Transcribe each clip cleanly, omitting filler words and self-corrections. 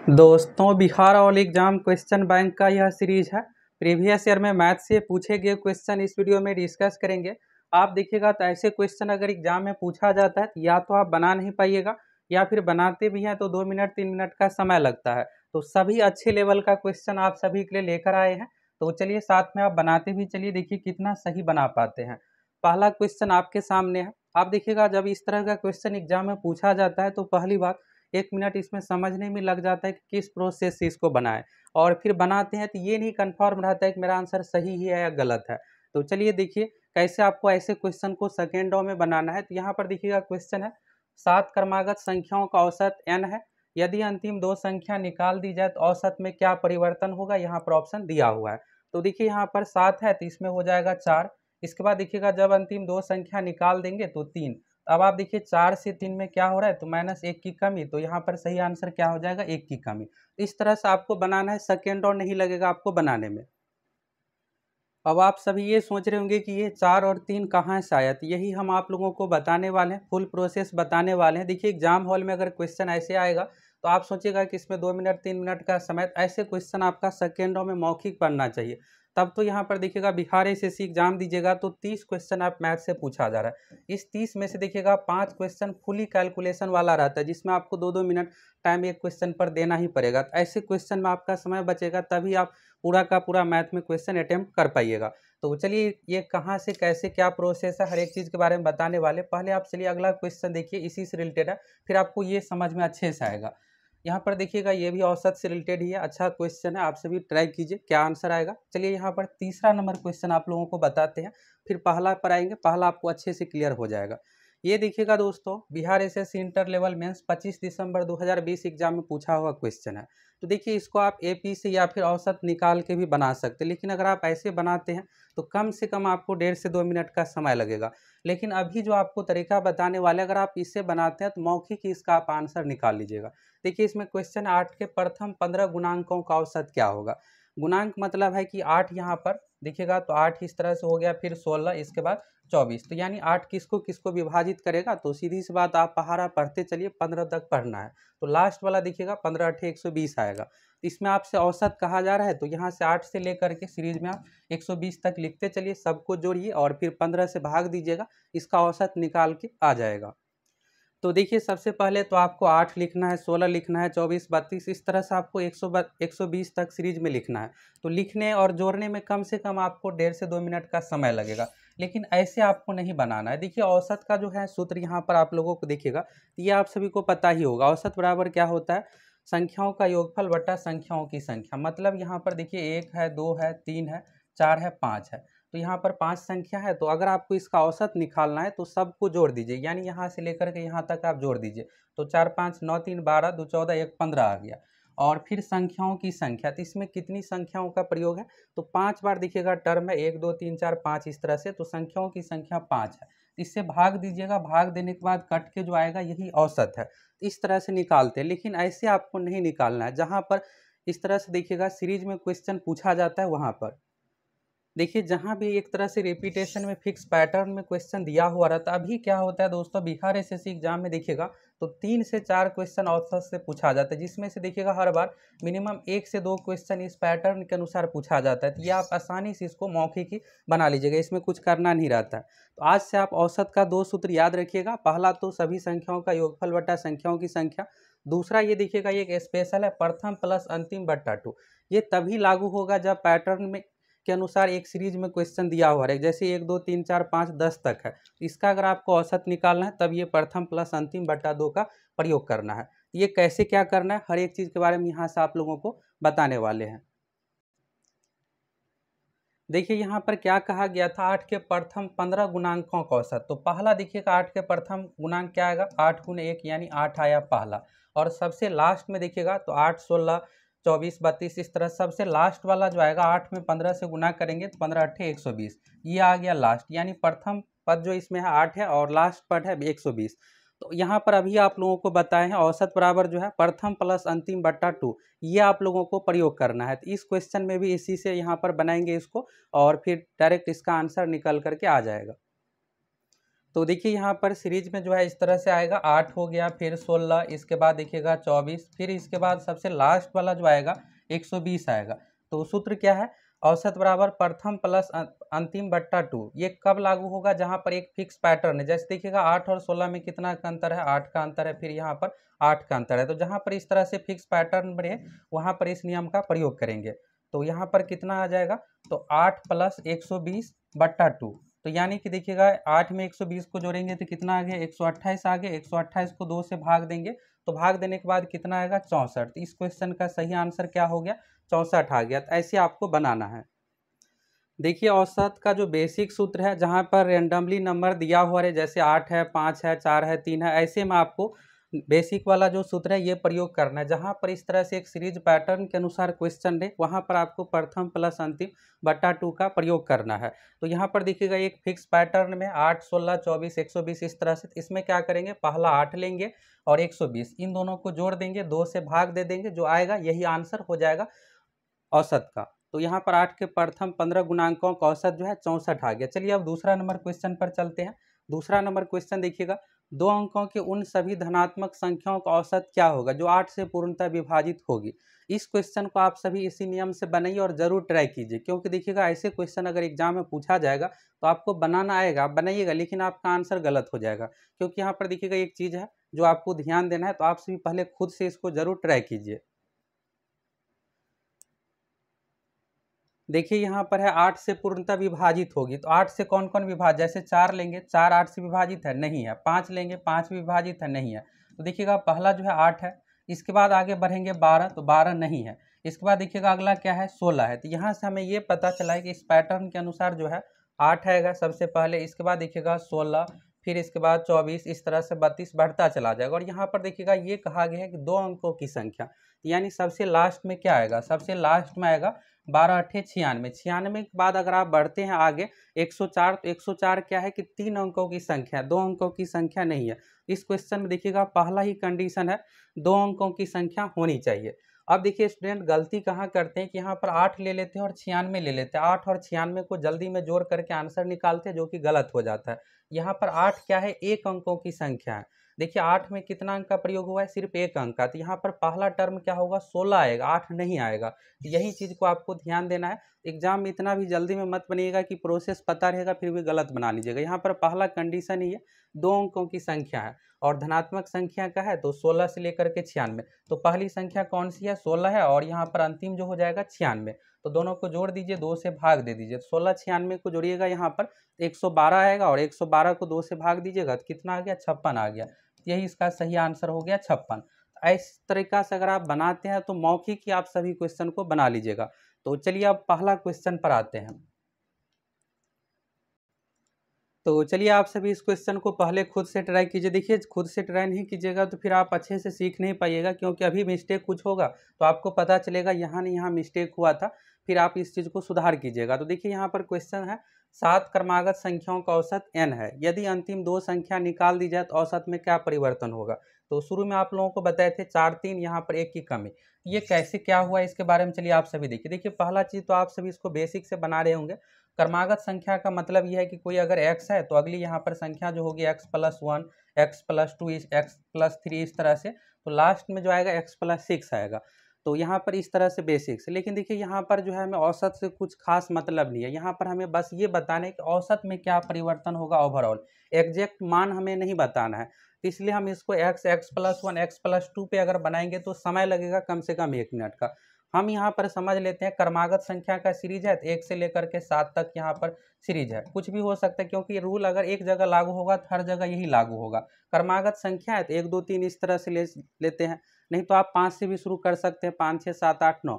दोस्तों, Bihar all exam question bank का यह सीरीज है। प्रीवियस ईयर में मैथ से पूछे गए क्वेश्चन इस वीडियो में डिस्कस करेंगे। आप देखिएगा तो ऐसे क्वेश्चन अगर एग्जाम में पूछा जाता है तो या तो आप बना नहीं पाइएगा या फिर बनाते भी हैं तो 2 मिनट 3 मिनट का समय लगता है। तो सभी अच्छे लेवल का क्वेश्चन आप सभी के लिए लेकर आए हैं। तो चलिए साथ में आप बनाते भी चलिए, देखिए कितना सही बना पाते हैं। पहला क्वेश्चन आपके सामने है। आप देखिएगा जब इस तरह का क्वेश्चन एग्जाम में पूछा जाता है तो पहली बात 1 मिनट इसमें समझने में लग जाता है कि किस प्रोसेस से इसको बनाएं, और फिर बनाते हैं तो ये नहीं कंफर्म रहता है कि मेरा आंसर सही है या गलत है। तो चलिए देखिए कैसे आपको ऐसे क्वेश्चन को सेकेंडों में बनाना है। तो यहाँ पर देखिएगा क्वेश्चन है 7 क्रमागत संख्याओं का औसत n है। यदि अंतिम दो संख्या निकाल दी जाए तो औसत में क्या परिवर्तन होगा, यहाँ पर ऑप्शन दिया हुआ है। तो देखिए यहाँ पर 7 है तो इसमें हो जाएगा 4। इसके बाद देखिएगा जब अंतिम दो संख्या निकाल देंगे तो 3। अब आप देखिए 4 से 3 में क्या हो रहा है, तो -1 की कमी। तो यहाँ पर सही आंसर क्या हो जाएगा, 1 की कमी। इस तरह से आपको बनाना है, सेकेंड और नहीं लगेगा आपको बनाने में। अब आप सभी ये सोच रहे होंगे कि ये 4 और 3 कहाँ से आया, तो यही हम आप लोगों को बताने वाले हैं, फुल प्रोसेस बताने वाले हैं। देखिए एग्जाम हॉल में अगर क्वेश्चन ऐसे आएगा तो आप सोचिएगा कि इसमें 2 मिनट 3 मिनट का समय, ऐसे क्वेश्चन आपका सेकेंडों में मौखिक पढ़ना चाहिए। तब तो यहाँ पर देखिएगा बिहार एसएससी एग्जाम दीजिएगा तो 30 क्वेश्चन आप मैथ से पूछा जा रहा है। इस 30 में से देखिएगा 5 क्वेश्चन फुली कैलकुलेशन वाला रहता है, जिसमें आपको 2-2 मिनट टाइम एक क्वेश्चन पर देना ही पड़ेगा। तो ऐसे क्वेश्चन में आपका समय बचेगा, तभी आप पूरा का पूरा मैथ में क्वेश्चन अटेम्प्ट कर पाइएगा। तो चलिए ये कहाँ से कैसे क्या प्रोसेस है, हर एक चीज़ के बारे में बताने वाले। पहले आप चलिए अगला क्वेश्चन देखिए, इसी से रिलेटेड है, फिर आपको ये समझ में अच्छे से आएगा। यहाँ पर देखिएगा ये भी औसत से रिलेटेड ही है, अच्छा क्वेश्चन है, आप सभी ट्राई कीजिए क्या आंसर आएगा। चलिए यहाँ पर तीसरा नंबर क्वेश्चन आप लोगों को बताते हैं, फिर पहला पर आएंगे, पहला आपको अच्छे से क्लियर हो जाएगा। ये देखिएगा दोस्तों, Bihar SSC inter level mains 25 दिसंबर 2020 एग्जाम में पूछा हुआ क्वेश्चन है। तो देखिए इसको आप एपी से या फिर औसत निकाल के भी बना सकते हैं, लेकिन अगर आप ऐसे बनाते हैं तो कम से कम आपको 1.5 से 2 मिनट का समय लगेगा। लेकिन अभी जो आपको तरीका बताने वाले, अगर आप इससे बनाते हैं तो मौखिक ही इसका आप आंसर निकाल लीजिएगा। देखिए इसमें क्वेश्चन 8 के प्रथम 15 गुणांकों का औसत क्या होगा। गुणांक मतलब है कि 8 यहाँ पर देखिएगा तो 8 इस तरह से हो गया, फिर 16, इसके बाद 24। तो यानी 8 किसको किसको विभाजित करेगा, तो सीधी सी बात आप पहाड़ा पढ़ते चलिए, 15 तक पढ़ना है। तो लास्ट वाला देखिएगा 15 8 120 आएगा। तो इसमें आपसे औसत कहा जा रहा है, तो यहाँ से 8 से लेकर के सीरीज में आप 120 तक लिखते चलिए, सबको जोड़िए और फिर 15 से भाग दीजिएगा, इसका औसत निकाल के आ जाएगा। तो देखिए सबसे पहले तो आपको 8 लिखना है, 16 लिखना है, 24 32, इस तरह से आपको 120 तक सीरीज में लिखना है। तो लिखने और जोड़ने में कम से कम आपको 1.5 से 2 मिनट का समय लगेगा, लेकिन ऐसे आपको नहीं बनाना है। देखिए औसत का जो है सूत्र यहाँ पर आप लोगों को देखिएगा, ये आप सभी को पता ही होगा। औसत बराबर क्या होता है, संख्याओं का योगफल बटा संख्याओं की संख्या। मतलब यहाँ पर देखिए 1 है, 2 है, 3 है, 4 है, 5 है। तो यहाँ पर 5 संख्या है, तो अगर आपको इसका औसत निकालना है तो सबको जोड़ दीजिए, यानी यहाँ से लेकर के यहाँ तक आप जोड़ दीजिए। तो 4 5 9 3 12 2 14 1 15 आ गया। और फिर संख्याओं की संख्या, तो इसमें कितनी संख्याओं का प्रयोग है, तो 5 बार देखिएगा टर्म है, 1 2 3 4 5 इस तरह से। तो संख्याओं की संख्या 5 है, इससे भाग दीजिएगा, भाग देने के बाद कट के जो आएगा यही औसत है। इस तरह से निकालते हैं, लेकिन ऐसे आपको नहीं निकालना है। जहाँ पर इस तरह से देखिएगा सीरीज में क्वेश्चन पूछा जाता है, वहाँ पर देखिए जहाँ भी एक तरह से रिपीटेशन में फिक्स पैटर्न में क्वेश्चन दिया हुआ रहता है। अभी क्या होता है दोस्तों, बिहार एसएससी एग्जाम में देखिएगा तो 3 से 4 क्वेश्चन औसत से पूछा जाता है, जिसमें से देखिएगा हर बार मिनिमम 1 से 2 क्वेश्चन इस पैटर्न के अनुसार पूछा जाता है। तो ये आप आसानी से इसको मौखिक ही बना लीजिएगा, इसमें कुछ करना नहीं रहता है। तो आज से आप औसत का 2 सूत्र याद रखिएगा। पहला तो सभी संख्याओं का योगफल बटा संख्याओं की संख्या। दूसरा ये देखिएगा, ये एक स्पेशल है, प्रथम प्लस अंतिम बट्टा 2। ये तभी लागू होगा जब पैटर्न में के अनुसार एक सीरीज में क्वेश्चन दिया हुआ है, जैसे 1 2 3 4 5 10 तक है। इसका अगर आपको औसत निकालना है तब ये प्रथम प्लस अंतिम बटा 2 का प्रयोग करना है। ये कैसे क्या करना है, हर एक चीज़ के बारे में यहाँ से आप लोगों को बताने वाले हैं। देखिए यहाँ पर क्या कहा गया था, 8 के प्रथम 15 गुणांकों का औसत। तो पहला देखिएगा 8 के प्रथम गुणांक क्या आएगा, 8 गुने 1 यानी 8 आया पहला। और सबसे लास्ट में देखिएगा तो 8 16 24 32 इस तरह सबसे लास्ट वाला जो आएगा, 8 में 15 से गुना करेंगे तो 15 8 120, ये आ गया लास्ट। यानी प्रथम पद जो इसमें है 8 है और लास्ट पद है 120। तो यहाँ पर अभी आप लोगों को बताए हैं औसत बराबर जो है प्रथम प्लस अंतिम बट्टा 2, ये आप लोगों को प्रयोग करना है। तो इस क्वेश्चन में भी इसी से यहाँ पर बनाएंगे इसको, और फिर डायरेक्ट इसका आंसर निकल करके आ जाएगा। तो देखिए यहाँ पर सीरीज में जो है इस तरह से आएगा, 8 हो गया, फिर 16, इसके बाद देखिएगा 24, फिर इसके बाद सबसे लास्ट वाला जो आएगा 120 आएगा। तो सूत्र क्या है, औसत बराबर प्रथम प्लस अंतिम बट्टा 2। ये कब लागू होगा, जहाँ पर एक फिक्स पैटर्न है। जैसे देखिएगा 8 और 16 में कितना का अंतर है, 8 का अंतर है, फिर यहाँ पर 8 का अंतर है। तो जहाँ पर इस तरह से फिक्स पैटर्न बने वहाँ पर इस नियम का प्रयोग करेंगे। तो यहाँ पर कितना आ जाएगा, तो 8 प्लस 120 बट्टा 2। तो यानी कि देखिएगा 8 में 120 को जोड़ेंगे तो कितना आ गया, 128 आ गया। 128 को 2 से भाग देंगे तो भाग देने के बाद कितना आएगा, 64। तो इस क्वेश्चन का सही आंसर क्या हो गया, 64 आ गया। तो ऐसे आपको बनाना है। देखिए औसत का जो बेसिक सूत्र है, जहाँ पर रेंडमली नंबर दिया हुआ है, जैसे 8 है, 5 है, 4 है, 3 है, ऐसे में आपको बेसिक वाला जो सूत्र है ये प्रयोग करना है। जहाँ पर इस तरह से एक सीरीज पैटर्न के अनुसार क्वेश्चन दे, वहाँ पर आपको प्रथम प्लस अंतिम बट्टा 2 का प्रयोग करना है। तो यहाँ पर देखिएगा एक फिक्स पैटर्न में 8, 16, 24, 120 इस तरह से। इसमें क्या करेंगे, पहला 8 लेंगे और 120 इन दोनों को जोड़ देंगे, 2 से भाग दे देंगे, जो आएगा यही आंसर हो जाएगा औसत का। तो यहाँ पर 8 के प्रथम 15 गुणांकों का औसत जो है 64 आ गया। चलिए अब दूसरा नंबर क्वेश्चन पर चलते हैं। दूसरा नंबर क्वेश्चन देखिएगा, 2 अंकों के उन सभी धनात्मक संख्याओं का औसत क्या होगा जो 8 से पूर्णतः विभाजित होगी। इस क्वेश्चन को आप सभी इसी नियम से बनाइए और जरूर ट्राई कीजिए, क्योंकि देखिएगा ऐसे क्वेश्चन अगर एग्जाम में पूछा जाएगा तो आपको बनाना आएगा, आप बनाइएगा, लेकिन आपका आंसर गलत हो जाएगा। क्योंकि यहाँ पर देखिएगा एक चीज़ है जो आपको ध्यान देना है, तो आप सभी पहले खुद से इसको जरूर ट्राई कीजिए। देखिए यहाँ पर है 8 से पूर्णतः विभाजित होगी, तो 8 से कौन कौन विभाजित, जैसे 4 लेंगे, 4 8 से विभाजित है, नहीं है। 5 लेंगे, 5 विभाजित है, नहीं है। तो देखिएगा पहला जो है 8 है, इसके बाद आगे बढ़ेंगे 12, तो 12 नहीं है। इसके बाद देखिएगा अगला क्या है, 16 है। तो यहाँ से हमें ये पता चला है कि इस पैटर्न के अनुसार जो है 8 आएगा सबसे पहले, इसके बाद देखिएगा 16, फिर इसके बाद 24, इस तरह से 32 बढ़ता चला जाएगा। और यहाँ पर देखिएगा ये कहा गया है कि 2 अंकों की संख्या, यानी सबसे लास्ट में क्या आएगा, सबसे लास्ट में आएगा 12 अट्ठे 96। 96 के बाद अगर आप बढ़ते हैं आगे 104, तो 104 क्या है कि 3 अंकों की संख्या, 2 अंकों की संख्या नहीं है। इस क्वेश्चन में देखिएगा पहला ही कंडीशन है 2 अंकों की संख्या होनी चाहिए। अब देखिए स्टूडेंट गलती कहाँ करते हैं कि यहाँ पर 8 ले लेते हैं और 96 ले लेते हैं। 8 और 96 को जल्दी में जोड़ करके आंसर निकालते हैं, जो कि गलत हो जाता है। यहाँ पर 8 क्या है, 1 अंकों की संख्या है। देखिए 8 में कितना अंक का प्रयोग हुआ है, सिर्फ 1 अंक का। तो यहाँ पर पहला टर्म क्या होगा, 16 आएगा, 8 नहीं आएगा। यही चीज़ को आपको ध्यान देना है। एग्जाम में इतना भी जल्दी में मत बनिएगा कि प्रोसेस पता रहेगा फिर भी गलत बना लीजिएगा। यहाँ पर पहला कंडीशन ही है 2 अंकों की संख्या है और धनात्मक संख्या का है, तो 16 से लेकर के 96। तो पहली संख्या कौन सी है, 16 है, और यहाँ पर अंतिम जो हो जाएगा 96। तो दोनों को जोड़ दीजिए, 2 से भाग दे दीजिए। 16 96 को जोड़िएगा, यहाँ पर 112 आएगा, और 112 को 2 से भाग दीजिएगा तो कितना आ गया, 56 आ गया। यही इसका सही आंसर हो गया, 56। इस तरीका से अगर आप बनाते हैं तो मौखिक ही आप सभी क्वेश्चन को बना लीजिएगा। तो चलिए अब पहला क्वेश्चन पर आते हैं। तो चलिए आप सभी इस क्वेश्चन को पहले खुद से ट्राई कीजिए। देखिए खुद से ट्राई नहीं कीजिएगा तो फिर आप अच्छे से सीख नहीं पाइएगा, क्योंकि अभी मिस्टेक कुछ होगा तो आपको पता चलेगा यहाँ नहीं यहाँ मिस्टेक हुआ था, फिर आप इस चीज़ को सुधार कीजिएगा। तो देखिए यहाँ पर क्वेश्चन है, 7 क्रमागत संख्याओं का औसत n है, यदि अंतिम 2 संख्या निकाल दी जाए तो औसत में क्या परिवर्तन होगा। तो शुरू में आप लोगों को बताए थे 4 3, यहाँ पर 1 की कमी। ये कैसे क्या हुआ इसके बारे में चलिए आप सभी देखिए। देखिए पहला चीज़ तो आप सभी इसको बेसिक से बना रहे होंगे। क्रमागत संख्या का मतलब यह है कि कोई अगर x है तो अगली यहाँ पर संख्या जो होगी x+1, x+2, x+3 इस तरह से, तो लास्ट में जो आएगा x+6 आएगा। तो यहाँ पर इस तरह से बेसिक्स। लेकिन देखिए यहाँ पर जो है हमें औसत से कुछ खास मतलब नहीं है। यहाँ पर हमें बस ये बताना है कि औसत में क्या परिवर्तन होगा ओवरऑल, एग्जैक्ट मान हमें नहीं बताना है। इसलिए हम इसको x+1, x+2 पे अगर बनाएंगे तो समय लगेगा कम से कम 1 मिनट का। हम यहाँ पर समझ लेते हैं क्रमागत संख्या का सीरीज है, तो 1 से लेकर के 7 तक यहाँ पर सीरीज है। कुछ भी हो सकता है, क्योंकि रूल अगर एक जगह लागू होगा तो हर जगह यही लागू होगा। क्रमागत संख्या है तो 1 2 3 इस तरह से लेते हैं, नहीं तो आप 5 से भी शुरू कर सकते हैं, 5 6 7 8 9,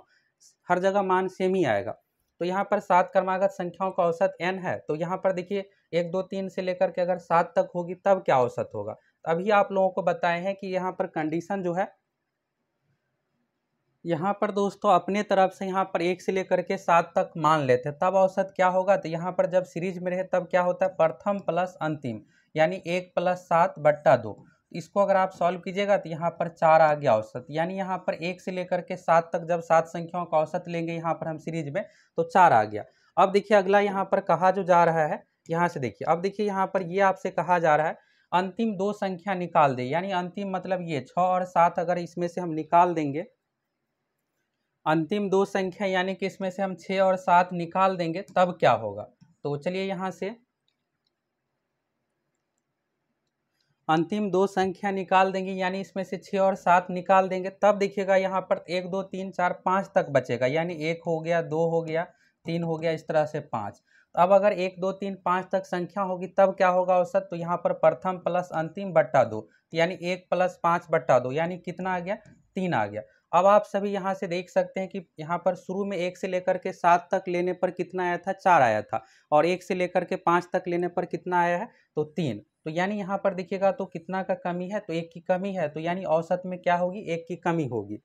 हर जगह मान सेम ही आएगा। तो यहाँ पर 7 क्रमागत संख्याओं का औसत n है। तो यहाँ पर देखिए 1 2 3 से लेकर के अगर 7 तक होगी तब क्या औसत होगा। अभी आप लोगों को बताए हैं कि यहाँ पर कंडीशन जो है, यहाँ पर दोस्तों अपने तरफ से यहाँ पर 1 से लेकर के 7 तक मान लेते हैं, तब औसत क्या होगा। तो यहाँ पर जब सीरीज में रहे तब क्या होता है, प्रथम प्लस अंतिम, यानी 1 + 7 बट्टा 2। इसको अगर आप सॉल्व कीजिएगा तो यहाँ पर 4 आ गया औसत। यानी यहाँ पर 1 से लेकर के 7 तक जब 7 संख्याओं का औसत लेंगे यहाँ पर हम सीरीज में, तो 4 आ गया। अब देखिए अगला यहाँ पर कहा जो जा रहा है यहाँ से देखिए, अब देखिए यहाँ पर ये आपसे कहा जा रहा है अंतिम दो संख्या निकाल दे, यानी अंतिम मतलब ये 6 और 7 अगर इसमें से हम निकाल देंगे, अंतिम दो संख्या यानी कि इसमें से हम 6 और 7 निकाल देंगे तब क्या होगा। तो चलिए यहाँ से अंतिम दो संख्या निकाल देंगे, यानी इसमें से 6 और 7 निकाल देंगे, तब देखिएगा यहाँ पर 1 2 3 4 5 तक बचेगा, यानी 1 हो गया, 2 हो गया, 3 हो गया, इस तरह से 5। तो अब अगर 1 2 3 5 तक संख्या होगी तब क्या होगा औसत, तो यहाँ पर प्रथम प्लस अंतिम बट्टा 2, यानी 1 प्लस 5 बट्टा 2, यानी कितना आ गया, 3 आ गया। अब आप सभी यहाँ से देख सकते हैं कि यहाँ पर शुरू में 1 से लेकर के 7 तक लेने पर कितना आया था, 4 आया था, और 1 से लेकर के 5 तक लेने पर कितना आया है, तो 3। तो यानी यहाँ पर देखिएगा तो कितना का कमी है, तो 1 की कमी है, तो यानी औसत में क्या होगी, 1 की कमी होगी।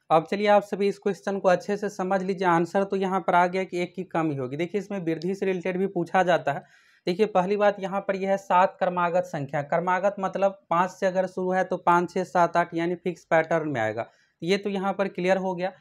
अब चलिए आप सभी इस क्वेश्चन को अच्छे से समझ लीजिए, आंसर तो यहाँ पर आ गया कि 1 की कमी होगी। देखिए इसमें वृद्धि से रिलेटेड भी पूछा जाता है। देखिए पहली बात यहाँ पर यह है 7 क्रमागत संख्या, क्रमागत मतलब 5 से अगर शुरू है तो 5 6 7 8 यानी फिक्स पैटर्न में आएगा, ये तो यहाँ पर क्लियर हो गया।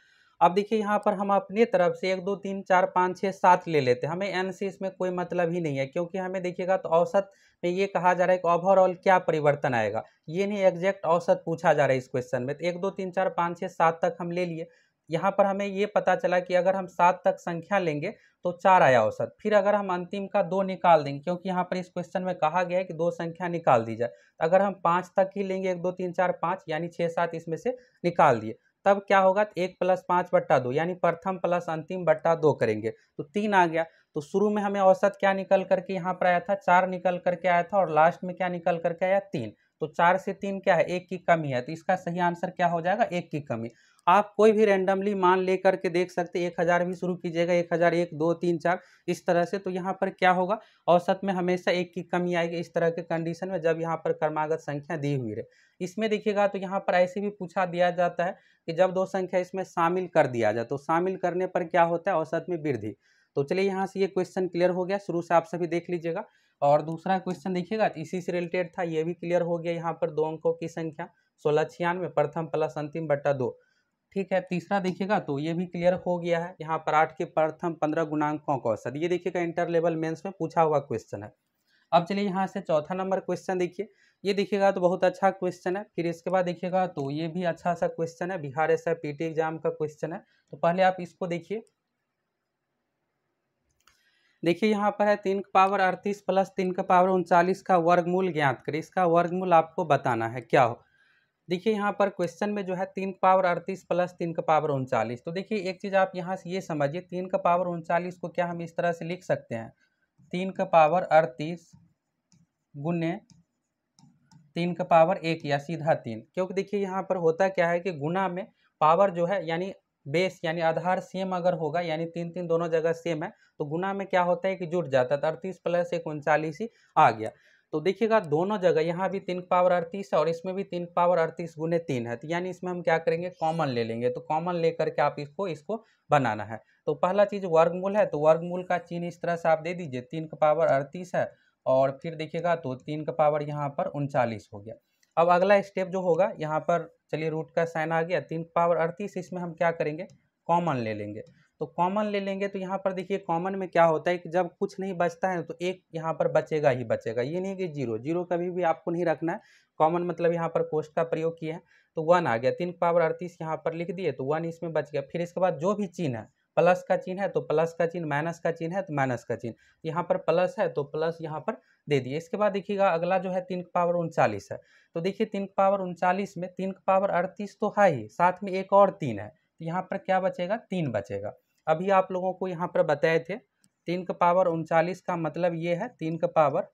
अब देखिए यहाँ पर हम अपने तरफ से 1 2 3 4 5 6 7 ले लेते हैं, हमें एन से इसमें कोई मतलब ही नहीं है, क्योंकि हमें देखिएगा तो औसत में ये कहा जा रहा है कि ओवरऑल क्या परिवर्तन आएगा, ये नहीं एग्जैक्ट औसत पूछा जा रहा है इस क्वेश्चन में। तो 1 2 3 4 5 6 7 तक हम ले लिए, यहाँ पर हमें ये पता चला कि अगर हम 7 तक संख्या लेंगे तो 4 आया औसत। फिर अगर हम अंतिम का 2 निकाल देंगे, क्योंकि यहाँ पर इस क्वेश्चन में कहा गया है कि 2 संख्या निकाल दी जाए, अगर हम 5 तक ही लेंगे 1 2 3 4 5 यानी 6 7 इसमें से निकाल दिए, तब क्या होगा, 1 प्लस 5 बट्टा 2, यानी प्रथम प्लस अंतिम बट्टा 2 करेंगे तो 3 आ गया। तो शुरू में हमें औसत क्या निकल करके यहाँ पर आया था, 4 निकल करके आया था, और लास्ट में क्या निकल करके आया, 3। तो 4 से 3 क्या है, 1 की कमी है, तो इसका सही आंसर क्या हो जाएगा, 1 की कमी। आप कोई भी रैंडमली मान ले करके देख सकते हैं, 1000 भी शुरू कीजिएगा, 1000 1 2 3 4 इस तरह से, तो यहाँ पर क्या होगा, औसत में हमेशा 1 की कमी आएगी इस तरह के कंडीशन में, जब यहाँ पर क्रमागत संख्या दी हुई रहे। इसमें देखिएगा तो यहाँ पर ऐसे भी पूछा दिया जाता है कि जब दो संख्या इसमें शामिल कर दिया जाए, तो शामिल करने पर क्या होता है, औसत में वृद्धि। तो चलिए यहाँ से ये क्वेश्चन क्लियर हो गया, शुरू से आप सभी देख लीजिएगा। और दूसरा क्वेश्चन देखिएगा इसी से रिलेटेड था, ये भी क्लियर हो गया। यहाँ पर 2 अंकों की संख्या 1696 प्रथम प्लस अंतिम बट्टा 2, ठीक है। तीसरा देखिएगा तो ये भी क्लियर हो गया है, यहाँ पर 8 के प्रथम 15 गुणांकों का औसत, ये देखिएगा इंटर लेवल मेंस में पूछा हुआ क्वेश्चन है। अब चलिए यहाँ से चौथा नंबर क्वेश्चन देखिए, ये देखिएगा तो बहुत अच्छा क्वेश्चन है। फिर इसके बाद देखिएगा तो ये भी अच्छा सा क्वेश्चन है, बिहार एसआई पीटी एग्जाम का क्वेश्चन है। तो पहले आप इसको देखिए, देखिए यहाँ पर है 3 का पावर 38 प्लस 3 का पावर 39 का वर्गमूल ज्ञात करें। इसका वर्गमूल आपको बताना है क्या हो। देखिए यहाँ पर क्वेश्चन में जो है 3 का पावर 38 प्लस 3 का पावर 39, तो देखिए एक चीज़ आप यहाँ से ये समझिए, 3 का पावर 39 को क्या हम इस तरह से लिख सकते हैं, 3 का पावर 38 गुने 3 का पावर 1 या सीधा 3, क्योंकि देखिए यहाँ पर होता क्या है कि गुना में पावर जो है यानी बेस यानी आधार सेम अगर होगा, यानी 3 3 दोनों जगह सेम है, तो गुना में क्या होता है कि जुड़ जाता है, 38 प्लस 1 39 ही आ गया। तो देखिएगा दोनों जगह यहाँ भी 3 का पावर 38 है और इसमें भी 3 का पावर 38 गुने 3 है, तो यानी इसमें हम क्या करेंगे, कॉमन ले लेंगे। तो कॉमन ले करके आप इसको बनाना है। तो पहला चीज़ वर्गमूल है, तो वर्गमूल का चिन्ह इस तरह से आप दे दीजिए, 3 का पावर 38 है और फिर देखिएगा तो 3 का पावर यहाँ पर 39 हो गया। अब अगला स्टेप जो होगा यहाँ पर, चलिए रूट का साइन आ गया, 3 का पावर 38, इसमें हम क्या करेंगे, कॉमन ले लेंगे। तो कॉमन ले लेंगे तो यहाँ पर देखिए कॉमन में क्या होता है कि जब कुछ नहीं बचता है तो एक यहाँ पर बचेगा ही बचेगा, ये नहीं कि जीरो, जीरो कभी भी आपको नहीं रखना है। कॉमन मतलब यहाँ पर कोष्ट का प्रयोग किए हैं, तो 1 आ गया, 3 का पावर 38 यहाँ पर लिख दिए, तो 1 इसमें बच गया। फिर इसके बाद जो भी चिन्ह है, प्लस का चिन्ह है तो प्लस का चिन्ह, माइनस का चिन्ह है तो माइनस का चिन्ह, यहाँ पर प्लस है तो प्लस यहाँ पर दे दिए। इसके बाद देखिएगा अगला जो है 3 का पावर 39 है, तो देखिए 3 का पावर 39 में 3 का पावर 38 तो है ही, साथ में एक और 3 है, तो यहाँ पर क्या बचेगा, 3 बचेगा। अभी आप लोगों को यहाँ पर बताए थे 3 का पावर 39 का मतलब ये है 3 का पावर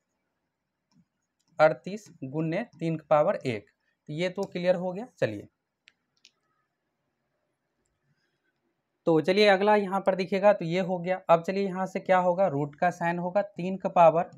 38 गुने 3 का पावर 1, तो ये तो क्लियर हो गया। चलिए तो चलिए अगला यहाँ पर दिखेगा तो ये हो गया। अब चलिए यहाँ से क्या होगा, रूट का साइन होगा, 3 का पावर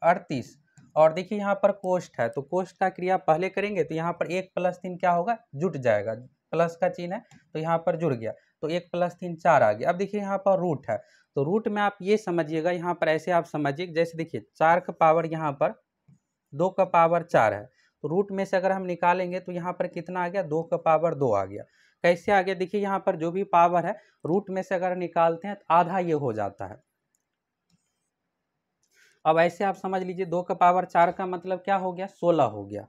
38 और देखिए यहाँ पर कोष्ट है, तो कोष्ट का क्रिया पहले करेंगे तो यहाँ पर 1 प्लस 3 क्या होगा, जुट जाएगा, प्लस का चिन्ह है तो यहाँ पर जुड़ गया, तो 1 प्लस 3 4 आ गया। अब देखिए यहाँ पर रूट है, तो रूट में आप ये समझिएगा, यहाँ पर ऐसे आप समझिए जैसे देखिए 4 का पावर यहाँ पर 2 का पावर 4 है, तो रूट में से अगर हम निकालेंगे तो यहाँ पर कितना आ गया, 2 का पावर 2 आ गया। कैसे आ गया, देखिए यहाँ पर जो भी पावर है रूट में से अगर निकालते हैं तो आधा ये हो जाता है, अब ऐसे आप समझ लीजिए 2 का पावर 4 का मतलब क्या हो गया, 16 हो गया।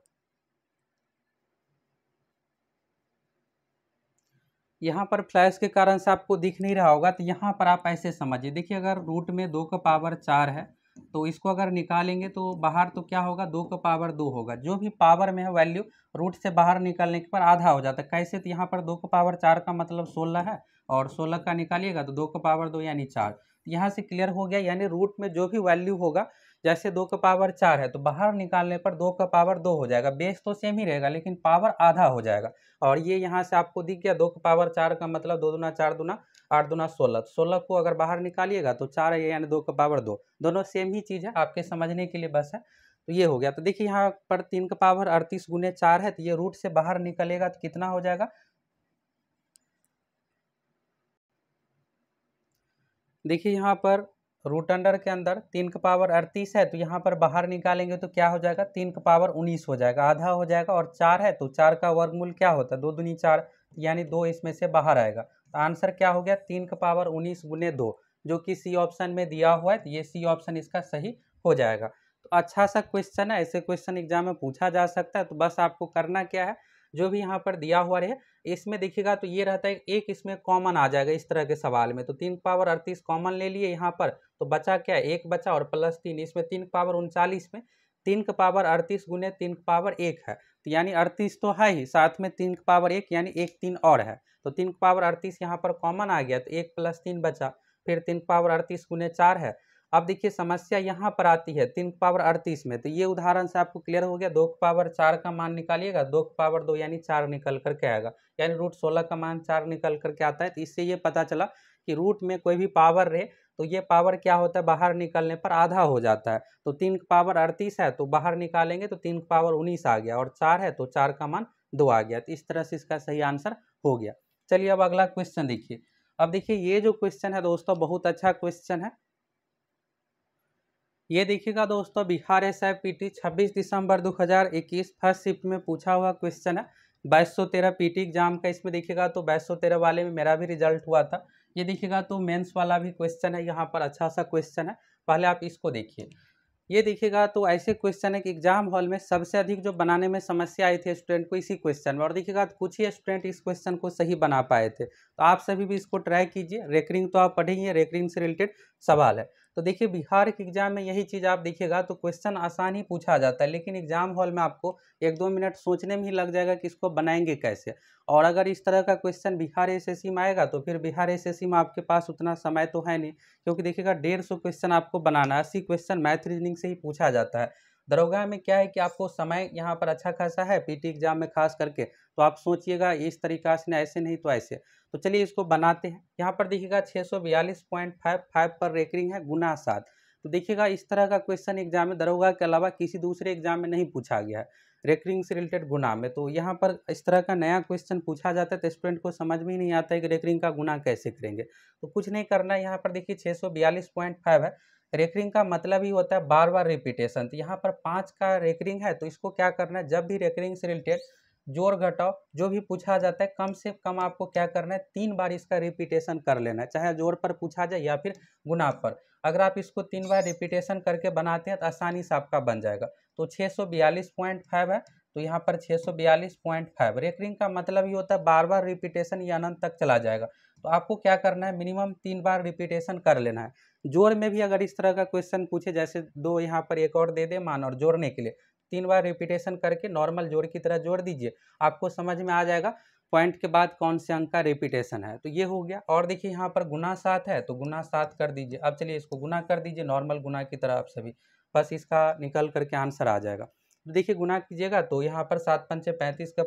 यहाँ पर फ्लैश के कारण से आपको दिख नहीं रहा होगा, तो यहाँ पर आप ऐसे समझिए। देखिए अगर रूट में 2 का पावर 4 है तो इसको अगर निकालेंगे तो बाहर तो क्या होगा, 2 का पावर 2 होगा। जो भी पावर में है वैल्यू रूट से बाहर निकालने के पर आधा हो जाता है। कैसे, तो यहाँ पर 2 का पावर 4 का मतलब 16 है, और 16 का निकालिएगा तो 2 का पावर 2 यानी 4। यहाँ से क्लियर हो गया, यानी रूट में जो भी वैल्यू होगा, जैसे 2 का पावर 4 है तो बाहर निकालने पर 2 का पावर 2 हो जाएगा। बेस तो सेम ही रहेगा लेकिन पावर आधा हो जाएगा। और ये यहाँ से आपको दिख गया 2 का पावर 4 का मतलब 2 दूना 4 दूना 8 दूना 16। 16 को अगर बाहर निकालिएगा तो 4 है, यानी 2 का पावर 2। दोनों सेम ही चीज़ है, आपके समझने के लिए बस है। तो ये हो गया। तो देखिए यहाँ पर 3 का पावर 38 गुने 4 है, तो ये रूट से बाहर निकलेगा तो कितना हो जाएगा। देखिए यहाँ पर रूट अंडर के अंदर 3 का पावर 38 है, तो यहाँ पर बाहर निकालेंगे तो क्या हो जाएगा, 3 का पावर 19 हो जाएगा, आधा हो जाएगा। और 4 है तो 4 का वर्गमूल क्या होता है, 2 दूनी 4, यानी 2 इसमें से बाहर आएगा। तो आंसर क्या हो गया, 3 का पावर 19 गुने 2, जो कि सी ऑप्शन में दिया हुआ है। तो ये सी ऑप्शन इसका सही हो जाएगा। तो अच्छा सा क्वेश्चन है, ऐसे क्वेश्चन एग्जाम में पूछा जा सकता है। तो बस आपको करना क्या है, जो भी यहाँ पर दिया हुआ रहे इसमें देखिएगा तो ये रहता है एक इसमें कॉमन आ जाएगा इस तरह के सवाल में। तो 3 पावर 38 कॉमन ले लिए यहाँ पर, तो बचा क्या, एक बचा और प्लस 3, इसमें 3 पावर 39 में 3 का पावर 38 गुने 3 का पावर 1 है, तो यानी 38 तो है ही, साथ में 3 का पावर 1 यानी 1 3 और है। तो 3 का पावर 38 यहाँ पर कॉमन आ गया, तो 1 प्लस 3 बचा, फिर 3 का पावर 38 गुने 4 है। अब देखिए समस्या यहाँ पर आती है 3 का पावर 38 में, तो ये उदाहरण से आपको क्लियर हो गया। 2 का पावर 4 का मान निकालिएगा, 2 का पावर 2 यानी 4 निकल करके आएगा, यानी रूट 16 का मान 4 निकल करके आता है। तो इससे ये पता चला कि रूट में कोई भी पावर रहे तो ये पावर क्या होता है, बाहर निकलने पर आधा हो जाता है। तो 3 का पावर 38 है तो बाहर निकालेंगे तो 3 का पावर 19 आ गया, और 4 है तो 4 का मान 2 आ गया। तो इस तरह से इसका सही आंसर हो गया। चलिए अब अगला क्वेश्चन देखिए। अब देखिए ये जो क्वेश्चन है दोस्तों बहुत अच्छा क्वेश्चन है। ये देखिएगा दोस्तों, बिहार SIPT 26 दिसंबर 2021 फर्स्ट शिफ्ट में पूछा हुआ क्वेश्चन है। 2213 PT एग्जाम का इसमें देखिएगा तो 2213 वाले में मेरा भी रिजल्ट हुआ था। ये देखिएगा तो मेंस वाला भी क्वेश्चन है, यहाँ पर अच्छा सा क्वेश्चन है। पहले आप इसको देखिए। ये देखिएगा तो ऐसे क्वेश्चन है कि एग्जाम हॉल में सबसे अधिक जो बनाने में समस्या आई थी स्टूडेंट को इसी क्वेश्चन में, और देखिएगा तो कुछ ही स्टूडेंट इस क्वेश्चन को सही बना पाए थे। तो आप सभी भी इसको ट्राई कीजिए। रेकरिंग तो आप पढ़ेंगे, रेकरिंग से रिलेटेड सवाल है। तो देखिए बिहार के एग्जाम में यही चीज़ आप देखिएगा तो क्वेश्चन आसान ही पूछा जाता है, लेकिन एग्जाम हॉल में आपको 1-2 मिनट सोचने में ही लग जाएगा कि इसको बनाएंगे कैसे। और अगर इस तरह का क्वेश्चन बिहार SSC में आएगा तो फिर बिहार SSC में आपके पास उतना समय तो है नहीं, क्योंकि देखिएगा 150 क्वेश्चन आपको बनाना है। 80 क्वेश्चन मैथ रीजनिंग से ही पूछा जाता है। दरोगा में क्या है कि आपको समय यहाँ पर अच्छा खासा है, PT एग्जाम में खास करके, तो आप सोचिएगा इस तरीका से, ऐसे नहीं तो ऐसे। तो चलिए इसको बनाते हैं। यहाँ पर देखिएगा 642.55 पर रेकरिंग है गुना 7। तो देखिएगा इस तरह का क्वेश्चन एग्जाम में दरोगा के अलावा किसी दूसरे एग्जाम में नहीं पूछा गया है रेकरिंग से रिलेटेड गुना में। तो यहाँ पर इस तरह का नया क्वेश्चन पूछा जाता है तो स्टूडेंट को समझ में ही नहीं आता है कि रेकरिंग का गुना कैसे करेंगे। तो कुछ नहीं करना है, यहाँ पर देखिए 642.5 है। रेकरिंग का मतलब ही होता है बार बार रिपीटेशन। तो यहाँ पर 5 का रेकरिंग है, तो इसको क्या करना है, जब भी रेकरिंग से रिलेटेड जोड़ घटाओ जो भी पूछा जाता है कम से कम आपको क्या करना है, 3 बार इसका रिपीटेशन कर लेना है, चाहे जोड़ पर पूछा जाए या फिर गुना पर। अगर आप इसको 3 बार रिपीटेशन करके बनाते हैं तो आसानी से आपका बन जाएगा। तो 642.5 है, तो यहाँ पर 642.5। रेकरिंग का मतलब ही होता है बार बार रिपीटेशन, ये अनंत तक चला जाएगा। तो आपको क्या करना है, मिनिमम 3 बार रिपीटेशन कर लेना है। जोड़ में भी अगर इस तरह का क्वेश्चन पूछे, जैसे 2 यहाँ पर एक और दे दे मान, और जोड़ने के लिए 3 बार रिपीटेशन करके नॉर्मल जोड़ की तरह जोड़ दीजिए, आपको समझ में आ जाएगा पॉइंट के बाद कौन से अंक का रिपीटेशन है। तो ये हो गया। और देखिए यहाँ पर गुना 7 है, तो गुना 7 कर दीजिए। अब चलिए इसको गुना कर दीजिए नॉर्मल गुना की तरह आप सभी, बस इसका निकल करके आंसर आ जाएगा। तो देखिए गुना कीजिएगा तो यहाँ पर 7 पंचे 35 का,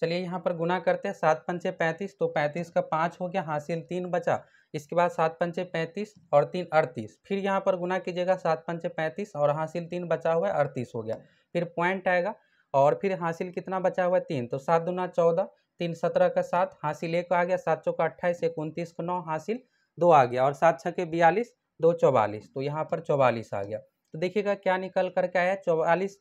चलिए यहाँ पर गुना करते हैं। 7 पंचे 35, तो 35 का 5 हो गया, हासिल 3 बचा। इसके बाद 7 पंचे 35 और 3 38, फिर यहाँ पर गुना कीजिएगा 7 पंचे 35 और हासिल 3 बचा हुआ है, 38 हो गया। फिर पॉइंट आएगा और फिर हासिल कितना बचा हुआ है, 3, तो 7 दूना 14, 3 17 का 7, हासिल 1 आ गया, 7 चौका 28, 29 का 9, हासिल 2 आ गया, और 7 छके 42, 2 44, तो यहाँ पर 44 आ गया। तो देखिएगा क्या निकल करके आया, 44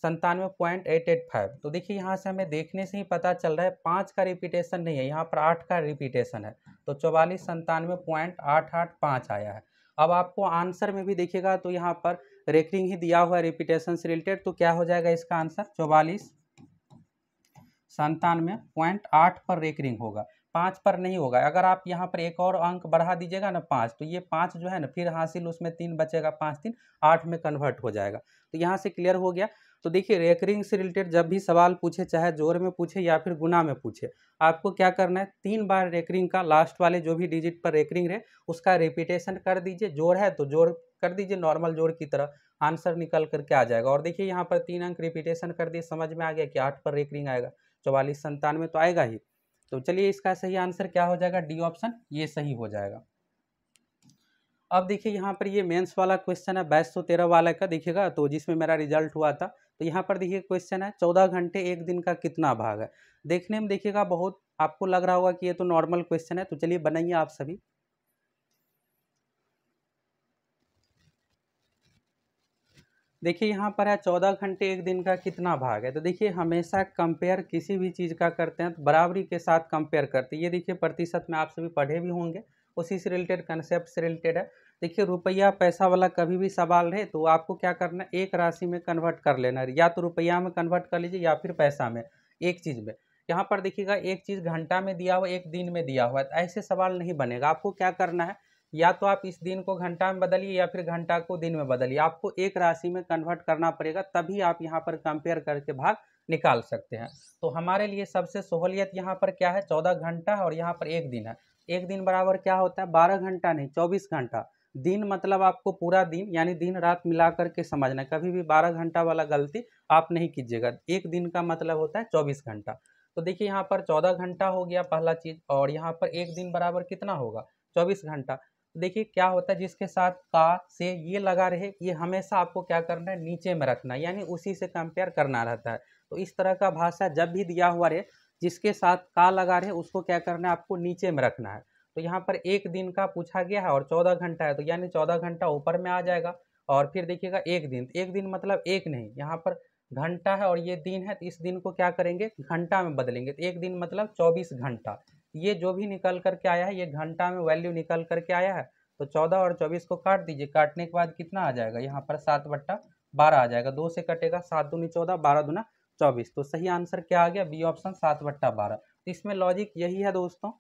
97.885। तो देखिए यहाँ से हमें देखने से ही पता चल रहा है 5 का रिपीटेशन नहीं है, यहाँ पर 8 का रिपीटेशन है। तो 4497.885 आया है। अब आपको आंसर में भी देखिएगा तो यहाँ पर रेकरिंग ही दिया हुआ है रिपीटेशन से रिलेटेड, तो क्या हो जाएगा इसका आंसर 4497.8 पर रेकरिंग होगा, 5 पर नहीं होगा। अगर आप यहाँ पर एक और अंक बढ़ा दीजिएगा ना 5, तो ये 5 जो है ना फिर हासिल उसमें 3 बचेगा, 5 3 8 में कन्वर्ट हो जाएगा। तो यहाँ से क्लियर हो गया। तो देखिए रेकरिंग से रिलेटेड जब भी सवाल पूछे, चाहे जोड़ में पूछे या फिर गुना में पूछे, आपको क्या करना है 3 बार रेकरिंग का लास्ट वाले जो भी डिजिट पर रेकरिंग रहे उसका रिपीटेशन कर दीजिए। जोड़ है तो जोड़ कर दीजिए नॉर्मल जोड़ की तरह, आंसर निकल करके आ जाएगा। और देखिए यहाँ पर 3 अंक रिपीटेशन कर दिए, समझ में आ गया कि 8 पर रेकरिंग आएगा, 4497 तो आएगा ही। तो चलिए इसका सही आंसर क्या हो जाएगा, डी ऑप्शन ये सही हो जाएगा। अब देखिए यहाँ पर ये मेंस वाला क्वेश्चन है 2213 वाला का, देखिएगा तो जिसमें मेरा रिजल्ट हुआ था। तो यहाँ पर देखिए क्वेश्चन है 14 घंटे एक दिन का कितना भाग है। देखने में देखिएगा बहुत आपको लग रहा होगा कि ये तो नॉर्मल क्वेश्चन है, तो चलिए बनाइए आप सभी। देखिए यहाँ पर है 14 घंटे एक दिन का कितना भाग है। तो देखिए हमेशा कंपेयर किसी भी चीज़ का करते हैं तो बराबरी के साथ कंपेयर करते हैं। ये देखिए प्रतिशत में आप सभी पढ़े भी होंगे, उसी से रिलेटेड कंसेप्ट से रिलेटेड है। देखिए रुपया पैसा वाला कभी भी सवाल रहे तो आपको क्या करना है, एक राशि में कन्वर्ट कर लेना है, या तो रुपया में कन्वर्ट कर लीजिए या फिर पैसा में, एक चीज़ में। यहाँ पर देखिएगा एक चीज़ घंटा में दिया हुआ, एक दिन में दिया हुआ है, तो ऐसे सवाल नहीं बनेगा। आपको क्या करना है, या तो आप इस दिन को घंटा में बदलिए या फिर घंटा को दिन में बदलिए, आपको एक राशि में कन्वर्ट करना पड़ेगा, तभी आप यहाँ पर कंपेयर करके भाग निकाल सकते हैं। तो हमारे लिए सबसे सहूलियत यहाँ पर क्या है, 14 घंटा और यहाँ पर एक दिन है। एक दिन बराबर क्या होता है, 12 घंटा नहीं 24 घंटा। दिन मतलब आपको पूरा दिन यानी दिन रात मिला करके समझना है, कभी भी 12 घंटा वाला गलती आप नहीं कीजिएगा। एक दिन का मतलब होता है 24 घंटा। तो देखिए यहाँ पर 14 घंटा हो गया पहला चीज, और यहाँ पर एक दिन बराबर कितना होगा, 24 घंटा। देखिए क्या होता है, जिसके साथ का से ये लगा रहे, ये हमेशा आपको क्या करना है, नीचे में रखना है, यानी उसी से कंपेयर करना रहता है। तो इस तरह का भाषा जब भी दिया हुआ रहे, जिसके साथ का लगा रहे उसको क्या करना है, आपको नीचे में रखना है। तो यहाँ पर एक दिन का पूछा गया है और 14 घंटा है, तो यानी 14 घंटा ऊपर में आ जाएगा। और फिर देखिएगा एक दिन, एक दिन मतलब एक नहीं, यहाँ पर घंटा है और ये दिन है, तो इस दिन को क्या करेंगे, घंटा में बदलेंगे। तो एक दिन मतलब 24 घंटा। ये जो भी निकल करके आया है, ये घंटा में वैल्यू निकल करके आया है। तो 14 और 24 को काट दीजिए, काटने के बाद कितना आ जाएगा, यहाँ पर 7/12 आ जाएगा। 2 से कटेगा, 7 दूनी 14, 12 दूना 24। तो सही आंसर क्या आ गया, बी ऑप्शन 7/12। तो इसमें लॉजिक यही है दोस्तों।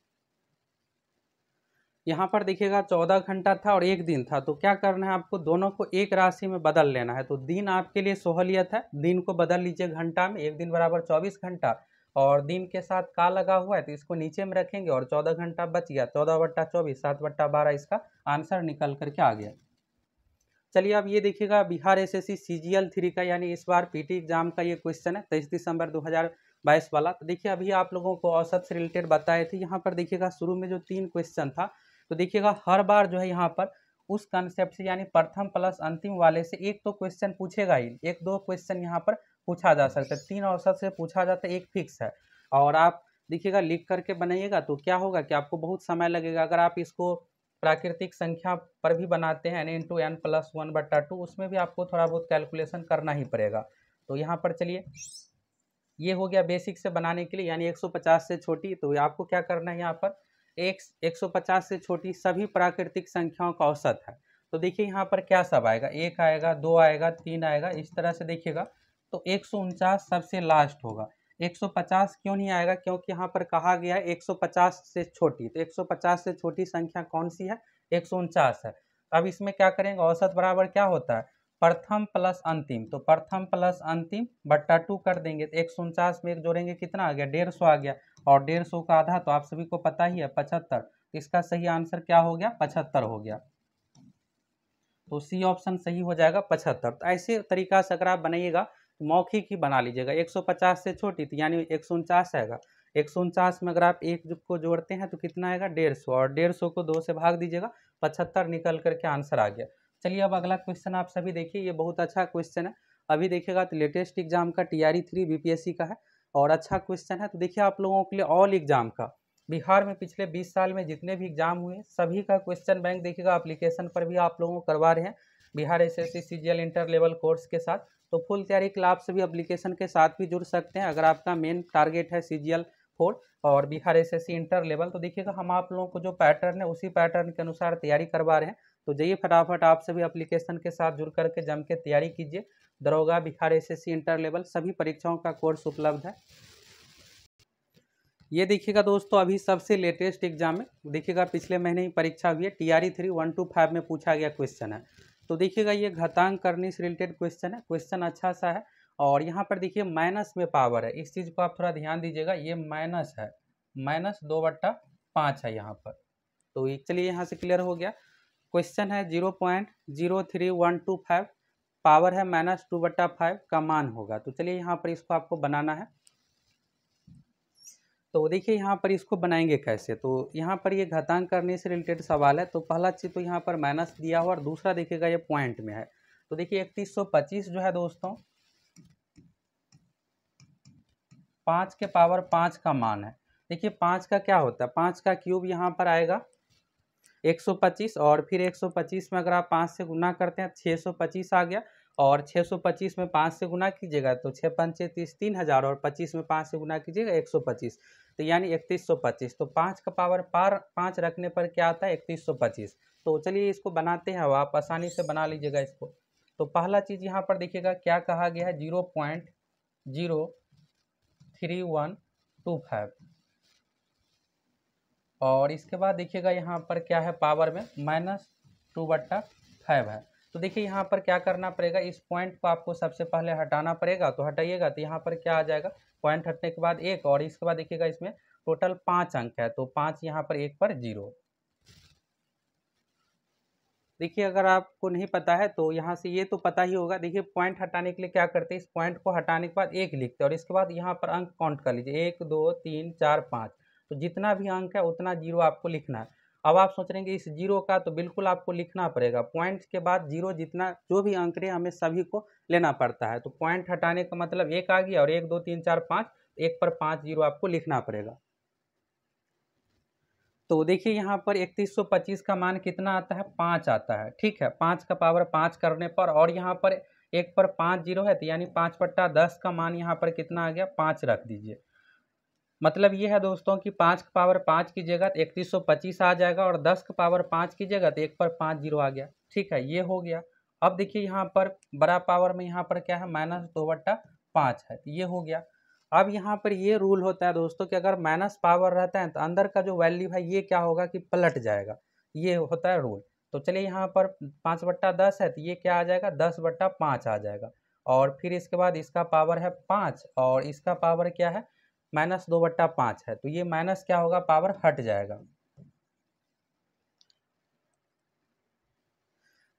यहाँ पर देखिएगा 14 घंटा था और एक दिन था, तो क्या करना है आपको, दोनों को एक राशि में बदल लेना है। तो दिन आपके लिए सहूलियत है, दिन को बदल लीजिए घंटा में, एक दिन बराबर 24 घंटा, और दिन के साथ का लगा हुआ है तो इसको नीचे में रखेंगे और 14 घंटा बच गया, 14/24, 7/12 इसका आंसर निकल करके आ गया। चलिए अब ये देखिएगा बिहार एसएससी सीजीएल 3 का, यानी इस बार पीटी एग्जाम का ये क्वेश्चन है 23 दिसंबर 2022 वाला। तो देखिए अभी आप लोगों को औसत से रिलेटेड बताए थे, यहाँ पर देखिएगा शुरू में जो 3 क्वेश्चन था, तो देखिएगा हर बार जो है यहाँ पर उस कंसेप्ट से यानी प्रथम प्लस अंतिम वाले से एक तो क्वेश्चन पूछेगा ही, एक दो क्वेश्चन यहाँ पर पूछा जा सकता है, 3 औसत से पूछा जाता है, एक फिक्स है। और आप देखिएगा लिख करके बनाइएगा तो क्या होगा कि आपको बहुत समय लगेगा। अगर आप इसको प्राकृतिक संख्या पर भी बनाते हैं n/n+1/2, उसमें भी आपको थोड़ा बहुत कैलकुलेशन करना ही पड़ेगा। तो यहाँ पर चलिए ये हो गया बेसिक से बनाने के लिए, यानी 150 से छोटी। तो आपको क्या करना है, यहाँ पर 150 से छोटी सभी प्राकृतिक संख्याओं का औसत है। तो देखिए यहाँ पर क्या सब आएगा, 1 आएगा, 2 आएगा, 3 आएगा, इस तरह से देखिएगा। तो 149 सबसे लास्ट होगा। 150 क्यों नहीं आएगा, क्योंकि यहाँ पर कहा गया है 150 से छोटी। तो 150 से छोटी संख्या कौन सी है, 149 है। अब इसमें क्या करेंगे, औसत बराबर क्या होता है, प्रथम प्लस अंतिम। तो प्रथम प्लस अंतिम बट्टा 2 कर देंगे, तो 149 में एक जोड़ेंगे कितना आ गया, 150 आ गया। और 150 का आधा तो आप सभी को पता ही है 75। इसका सही आंसर क्या हो गया, 75 हो गया। तो सी ऑप्शन सही हो जाएगा 75। तो ऐसे तरीका से अगर आप बनाइएगा तो मौखिक ही बना लीजिएगा। 150 से छोटी तो यानी 149 आएगा। 149 में अगर आप एक को जोड़ते हैं तो कितना आएगा, 150, और 150 को 2 से भाग दीजिएगा, 75 निकल करके आंसर आ गया। चलिए अब अगला क्वेश्चन आप सभी देखिए, ये बहुत अच्छा क्वेश्चन है। अभी देखिएगा तो लेटेस्ट एग्जाम का TRE 3 BPSC का है और अच्छा क्वेश्चन है। तो देखिए आप लोगों के लिए ऑल एग्जाम का, बिहार में पिछले 20 साल में जितने भी एग्जाम हुए सभी का क्वेश्चन बैंक देखिएगा एप्लीकेशन पर भी आप लोगों को करवा रहे हैं, Bihar SSC CGL inter level course के साथ। तो फुल तैयारी के लिए आप सभी एप्लीकेशन के साथ भी जुड़ सकते हैं। अगर आपका मेन टारगेट है CGL-4 और बिहार SSC इंटर लेवल, तो देखिएगा हम आप लोगों को जो पैटर्न है उसी पैटर्न के अनुसार तैयारी करवा रहे हैं। तो जाइए फटाफट आप सभी एप्लीकेशन के साथ जुड़ करके जम के तैयारी कीजिए। दरोगा, बिहार SSC इंटर लेवल सभी परीक्षाओं का कोर्स उपलब्ध है। ये देखिएगा दोस्तों, अभी सबसे लेटेस्ट एग्जाम में देखिएगा पिछले महीने ही परीक्षा हुई है, TRE 3 125 में पूछा गया क्वेश्चन है। तो देखिएगा ये घातांक करने से रिलेटेड क्वेश्चन है, क्वेश्चन अच्छा सा है। और यहाँ पर देखिए माइनस में पावर है, इस चीज़ को आप थोड़ा ध्यान दीजिएगा, ये माइनस है, -2/5 है यहाँ पर। तो चलिए यहाँ से क्लियर हो गया। क्वेश्चन है 0.03125, पावर है -2/5 का मान होगा। तो चलिए यहाँ पर इसको आपको बनाना है। तो देखिए यहाँ पर इसको बनाएंगे कैसे, तो यहाँ पर ये घातांक करने से रिलेटेड सवाल है। तो पहला चीज़ तो यहाँ पर माइनस दिया हुआ और दूसरा देखिएगा ये पॉइंट में है। तो देखिए 3125 जो है दोस्तों 5 के पावर 5 का मान है। देखिए 5 का क्या होता है, 5 का क्यूब यहाँ पर आएगा 125, और फिर 125 में अगर आप 5 से गुना करते हैं 625 आ गया, और 625 में 5 से गुना कीजिएगा तो 6 पंचे 30, 3000, और 25 में 5 से गुना कीजिएगा 125, तो यानी 3125। तो 5 का पावर 5 रखने पर क्या आता है 3125। तो चलिए इसको बनाते हैं, आप आसानी से बना लीजिएगा इसको। तो पहला चीज़ यहाँ पर देखिएगा क्या कहा गया है, 0.03125, और इसके बाद देखिएगा यहाँ पर क्या है, पावर में -2/5 है। तो देखिए यहाँ पर क्या करना पड़ेगा, इस पॉइंट को आपको सबसे पहले हटाना पड़ेगा। तो हटाइएगा तो यहाँ पर क्या आ जाएगा, पॉइंट हटने के बाद 1, और इसके बाद देखिएगा इसमें टोटल 5 अंक है, तो 5 यहाँ पर 1 पर 0। देखिए अगर आपको नहीं पता है तो यहाँ से ये तो पता ही होगा। देखिए पॉइंट हटाने के लिए क्या करते हैं, इस पॉइंट को हटाने के बाद 1 लिखते हैं, और इसके बाद यहाँ पर अंक काउंट कर लीजिए, 1 2 3 4 5। तो जितना भी अंक है उतना 0 आपको लिखना है। अब आप सोच रहे हैं कि इस 0 का तो बिल्कुल आपको लिखना पड़ेगा, पॉइंट के बाद 0 जितना जो भी अंक रहे हमें सभी को लेना पड़ता है। तो पॉइंट हटाने का मतलब 1 आ गया, और 1 2 3 4 5, 1 पर 5 0 आपको लिखना पड़ेगा। तो देखिए यहाँ पर 3125 का मान कितना आता है, 5 आता है। ठीक है, 5 का पावर 5 करने पर, और यहाँ पर 1 पर 5 0 है, तो यानी 5/10 का मान यहाँ पर कितना आ गया, 5 रख दीजिए। मतलब ये है दोस्तों कि 5 का पावर 5 कीजिएगा तो 3125 आ जाएगा, और 10 का पावर 5 कीजिएगा तो 1 पर 5 0 आ गया। ठीक है, ये हो गया। अब देखिए यहाँ पर बड़ा पावर में यहाँ पर क्या है, -2/5 है, तो ये हो गया। अब यहाँ पर ये रूल होता है दोस्तों कि अगर माइनस पावर रहता है तो अंदर का जो वैल्यू है ये क्या होगा कि पलट जाएगा, ये होता है रूल। तो चलिए यहाँ पर 5/10 है, तो ये क्या आ जाएगा, 10/5 आ जाएगा, और फिर इसके बाद इसका पावर है 5, और इसका पावर क्या है, -2/5 है, तो ये माइनस क्या होगा, पावर हट जाएगा।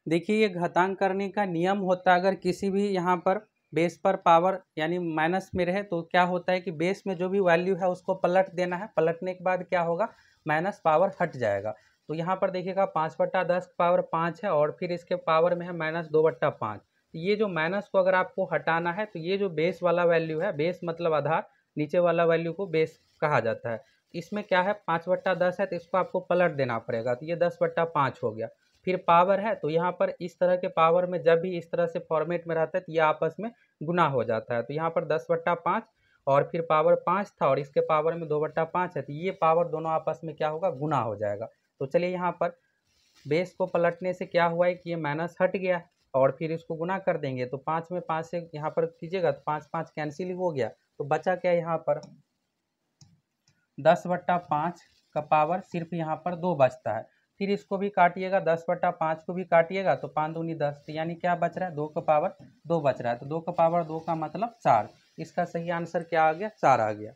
देखिए ये घातांक करने का नियम होता है, अगर किसी भी यहाँ पर बेस पर पावर यानी माइनस में रहे तो क्या होता है कि बेस में जो भी वैल्यू है उसको पलट देना है, पलटने के बाद क्या होगा, माइनस पावर हट जाएगा। तो यहाँ पर देखिएगा 5/10 पावर 5 है, और फिर इसके पावर में है -2/5। ये जो माइनस को अगर आपको हटाना है तो ये जो बेस वाला वैल्यू है, बेस मतलब आधार, नीचे वाला वैल्यू को बेस कहा जाता है। इसमें क्या है 5/10 है, तो इसको आपको पलट देना पड़ेगा, तो ये 10/5 हो गया। फिर पावर है, तो यहाँ पर इस तरह के पावर में जब भी इस तरह से फॉर्मेट में रहता है तो ये आपस में गुना हो जाता है। तो यहाँ पर 10/5, और फिर पावर 5 था, और इसके पावर में 2/5 है, तो ये पावर दोनों आपस में क्या होगा, गुना हो जाएगा। तो चलिए यहाँ पर बेस को पलटने से क्या हुआ है कि ये माइनस हट गया, और फिर इसको गुना कर देंगे तो 5 में 5 से यहाँ पर कीजिएगा तो 5 5 कैंसिल हो गया। तो बचा क्या यहाँ पर 10/5 का पावर सिर्फ यहाँ पर 2 बचता है। फिर इसको भी काटिएगा, 10/5 को भी काटिएगा तो 5 दूनी 10, तो यानी क्या बच रहा है, 2 का पावर 2 बच रहा है। तो 2 का पावर 2 का मतलब 4। इसका सही आंसर क्या आ गया, 4 आ गया।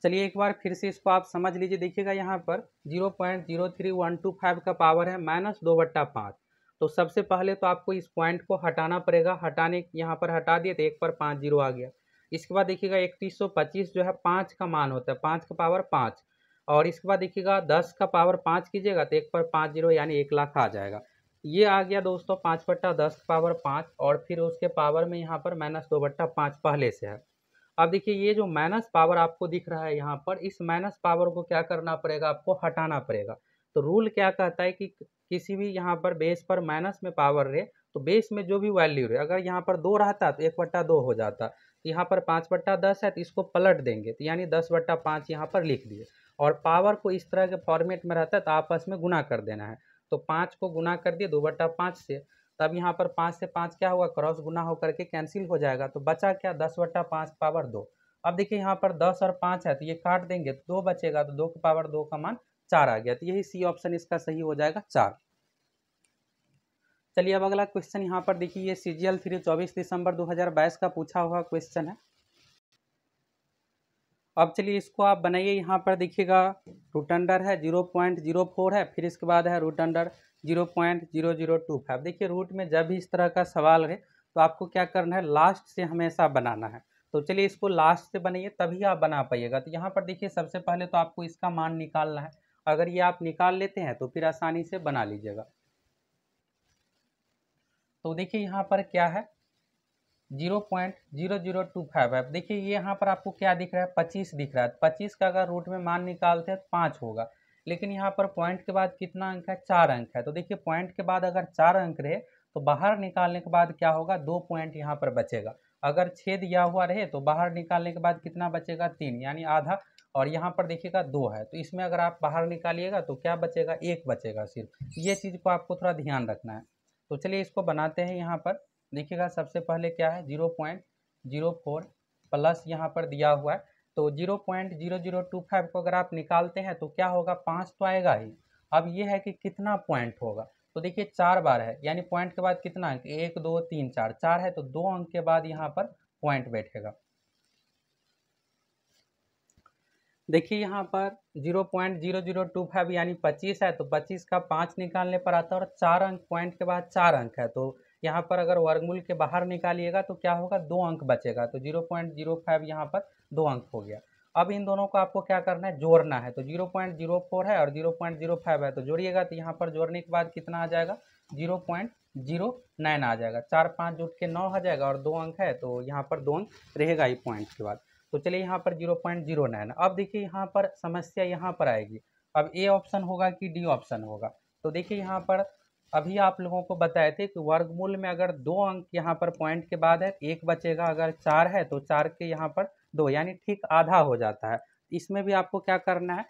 चलिए एक बार फिर से इसको आप समझ लीजिए। देखिएगा यहाँ पर 0.03125 का पावर है -2/5। तो सबसे पहले तो आपको इस पॉइंट को हटाना पड़ेगा, हटाने यहाँ पर हटा दिए तो 1 पर 5 0 आ गया। इसके बाद देखिएगा 3125 जो है 5 का मान होता है, 5 का पावर 5, और इसके बाद देखिएगा 10 का पावर 5 कीजिएगा तो 1 पर 5 0 यानी 1 लाख आ जाएगा। ये आ गया दोस्तों 5/10 का पावर 5, और फिर उसके पावर में यहाँ पर -2/5 पहले से है। अब देखिए ये जो माइनस पावर आपको दिख रहा है यहाँ पर, इस माइनस पावर को क्या करना पड़ेगा, आपको हटाना पड़ेगा। तो रूल क्या कहता है कि किसी भी यहाँ पर बेस पर माइनस में पावर रहे तो बेस में जो भी वैल्यू रहे, अगर यहाँ पर 2 रहता तो 1/2 हो जाता, तो यहाँ पर 5/10 है तो इसको पलट देंगे, तो यानी 10/5 यहाँ पर लिख दिए। और पावर को इस तरह के फॉर्मेट में रहता है तो आपस में गुना कर देना है, तो 5 को गुना कर दिए 2/5 से, तब यहाँ पर 5 से 5 क्या होगा, क्रॉस गुना होकर के कैंसिल हो जाएगा, तो बचा क्या, 10/5 पावर 2। अब देखिए यहाँ पर 10 और 5 है तो ये काट देंगे तो 2 बचेगा, तो 2 की पावर 2 का मान 4 आ गया, तो यही सी ऑप्शन इसका सही हो जाएगा 4। चलिए अब अगला क्वेश्चन यहाँ पर देखिए, ये CGL 3 24 दिसंबर 2022 का पूछा हुआ क्वेश्चन है। अब चलिए इसको आप बनाइए। यहाँ पर देखिएगा रूट अंडर है 0.04 है, फिर इसके बाद है रूट अंडर 0.0025। देखिए रूट में जब भी इस तरह का सवाल रहे तो आपको क्या करना है, लास्ट से हमेशा बनाना है। तो चलिए इसको लास्ट से बनाइए तभी आप बना पाइएगा। तो यहाँ पर देखिए सबसे पहले तो आपको इसका मान निकालना है, अगर ये आप निकाल लेते हैं तो फिर आसानी से बना लीजिएगा। तो देखिए यहाँ पर क्या है 0.0025 है। देखिए ये यहाँ पर आपको क्या दिख रहा है, 25 दिख रहा है। 25 का अगर रूट में मान निकालते हैं तो 5 होगा, लेकिन यहाँ पर पॉइंट के बाद कितना अंक है, 4 अंक है। तो देखिए पॉइंट के बाद अगर 4 अंक रहे तो बाहर निकालने के बाद क्या होगा, 2 पॉइंट यहाँ पर बचेगा। अगर छेद दिया हुआ रहे तो बाहर निकालने के बाद कितना बचेगा, 3 यानी आधा। और यहाँ पर देखिएगा 2 है, तो इसमें अगर आप बाहर निकालिएगा तो क्या बचेगा, 1 बचेगा सिर्फ। ये चीज़ को आपको थोड़ा ध्यान रखना है। तो चलिए इसको बनाते हैं। यहाँ पर देखिएगा सबसे पहले क्या है 0.04 प्लस यहाँ पर दिया हुआ है, तो 0.0025 को अगर आप निकालते हैं तो क्या होगा, 5 तो आएगा ही। अब ये है कि कितना पॉइंट होगा, तो देखिए 4 बार है, यानी पॉइंट के बाद कितना अंक, 1 2 3 4, 4 है तो 2 अंक के बाद यहाँ पर पॉइंट बैठेगा। देखिए यहाँ पर 0.0025 यानी 25 है, तो 25 का 5 निकालने पर आता है, और 4 अंक पॉइंट के बाद 4 अंक है, तो यहाँ पर अगर वर्गमूल के बाहर निकालिएगा तो क्या होगा, 2 अंक बचेगा। तो 0.05 यहाँ पर 2 अंक हो गया। अब इन दोनों को आपको क्या करना है, जोड़ना है। तो 0.04 है और 0.05 है, तो जोड़िएगा तो यहाँ पर जोड़ने के बाद कितना आ जाएगा, 0.09 आ जाएगा। 4 5 जुट के 9 आ जाएगा, और 2 अंक है तो यहाँ पर 2 अंक रहेगा ही पॉइंट के बाद। तो चलिए यहाँ पर 0.09। अब देखिए यहाँ पर समस्या यहाँ पर आएगी, अब ए ऑप्शन होगा कि डी ऑप्शन होगा। तो देखिए यहाँ पर अभी आप लोगों को बताए थे कि वर्गमूल में अगर 2 अंक यहाँ पर पॉइंट के बाद है 1 बचेगा, अगर 4 है तो 4 के यहाँ पर 2 यानी ठीक आधा हो जाता है। इसमें भी आपको क्या करना है,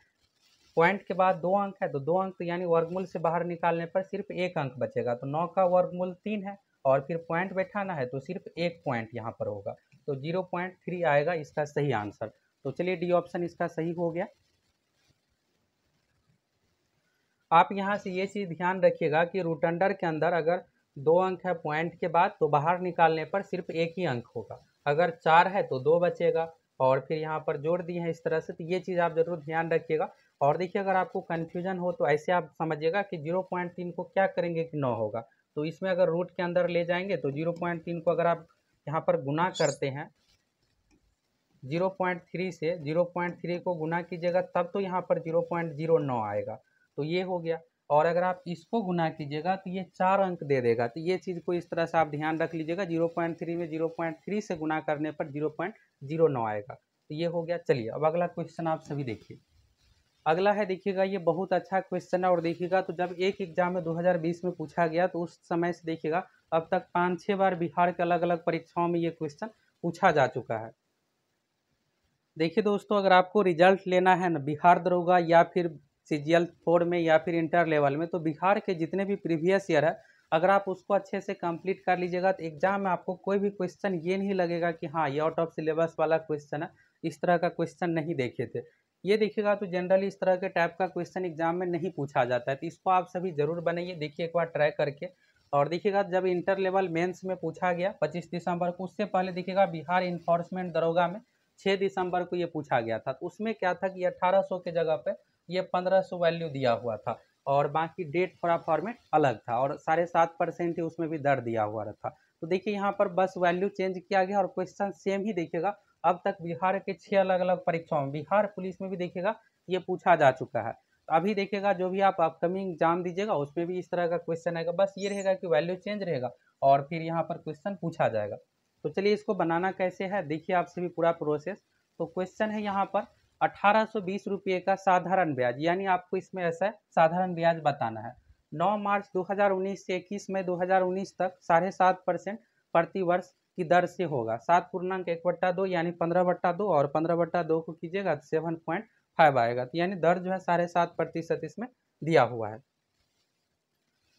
पॉइंट के बाद 2 अंक है तो 2 अंक, तो यानी वर्गमूल से बाहर निकालने पर सिर्फ 1 अंक बचेगा। तो 9 का वर्गमूल 3 है, और फिर पॉइंट बैठाना है तो सिर्फ 1 पॉइंट यहाँ पर होगा, तो 0.3 आएगा इसका सही आंसर। तो चलिए डी ऑप्शन इसका सही हो गया। आप यहाँ से ये चीज़ ध्यान रखिएगा कि रूट अंडर के अंदर अगर 2 अंक है पॉइंट के बाद तो बाहर निकालने पर सिर्फ 1 ही अंक होगा, अगर 4 है तो 2 बचेगा, और फिर यहाँ पर जोड़ दिए हैं इस तरह से। तो ये चीज़ आप जरूर ध्यान रखिएगा। और देखिए अगर आपको कन्फ्यूजन हो तो ऐसे आप समझिएगा कि 0.3 को क्या करेंगे कि 9 होगा, तो इसमें अगर रूट के अंदर ले जाएंगे तो 0.3 को अगर आप यहाँ पर गुना करते हैं 0.3 से, 0.3 को गुना कीजिएगा तब तो यहाँ पर 0.09 आएगा, तो ये हो गया। और अगर आप इसको गुना कीजिएगा तो ये 4 अंक दे देगा। तो ये चीज़ को इस तरह से आप ध्यान रख लीजिएगा, 0.3 में 0.3 से गुना करने पर 0.09 आएगा। तो ये हो गया। चलिए अब अगला क्वेश्चन आप सभी देखिए। अगला है देखिएगा, ये बहुत अच्छा क्वेश्चन है, और देखिएगा तो जब एक एग्जाम में 2020 में पूछा गया तो उस समय से देखिएगा अब तक 5-6 बार बिहार के अलग अलग परीक्षाओं में ये क्वेश्चन पूछा जा चुका है। देखिए दोस्तों, अगर आपको रिजल्ट लेना है ना बिहार दरोगा या फिर CGL 4 में या फिर इंटर लेवल में, तो बिहार के जितने भी प्रीवियस ईयर है अगर आप उसको अच्छे से कंप्लीट कर लीजिएगा तो एग्जाम में आपको कोई भी क्वेश्चन ये नहीं लगेगा कि हाँ ये आउट ऑफ सिलेबस वाला क्वेश्चन है, इस तरह का क्वेश्चन नहीं देखे थे। ये देखिएगा तो जनरली इस तरह के टाइप का क्वेश्चन एग्जाम में नहीं पूछा जाता है, तो इसको आप सभी जरूर बनाइए, देखिए एक बार ट्राई करके। और देखिएगा जब इंटर लेवल मेंस में पूछा गया 25 दिसंबर को, उससे पहले देखिएगा बिहार इन्फोर्समेंट दरोगा में 6 दिसंबर को ये पूछा गया था। तो उसमें क्या था कि 1800 के जगह पे ये 1500 वैल्यू दिया हुआ था, और बाकी डेट थोड़ा फॉर्मेट अलग था, और 7.5% ही उसमें भी दर दिया हुआ था। तो देखिए यहाँ पर बस वैल्यू चेंज किया गया और क्वेश्चन सेम ही देखिएगा। अब तक बिहार के 6 अलग अलग परीक्षाओं में, बिहार पुलिस में भी देखिएगा ये पूछा जा चुका है। अभी देखिएगा जो भी आप अपकमिंग एग्जाम दीजिएगा उसमें भी इस तरह का क्वेश्चन आएगा, बस ये रहेगा कि वैल्यू चेंज रहेगा और फिर यहाँ पर क्वेश्चन पूछा जाएगा। तो चलिए इसको बनाना कैसे है देखिए आप सभी पूरा प्रोसेस। तो क्वेश्चन है यहाँ पर 1820 रुपये का साधारण ब्याज, यानी आपको इसमें ऐसा है साधारण ब्याज बताना है। 9 मार्च 2019 से 21 मई 2019 तक 7.5% प्रति वर्ष की दर से होगा। 7.1/2 यानी 15/2 और 15/2 को कीजिएगा तो 7.5 आएगा। तो यानी दर जो है 7.5% इसमें दिया हुआ है।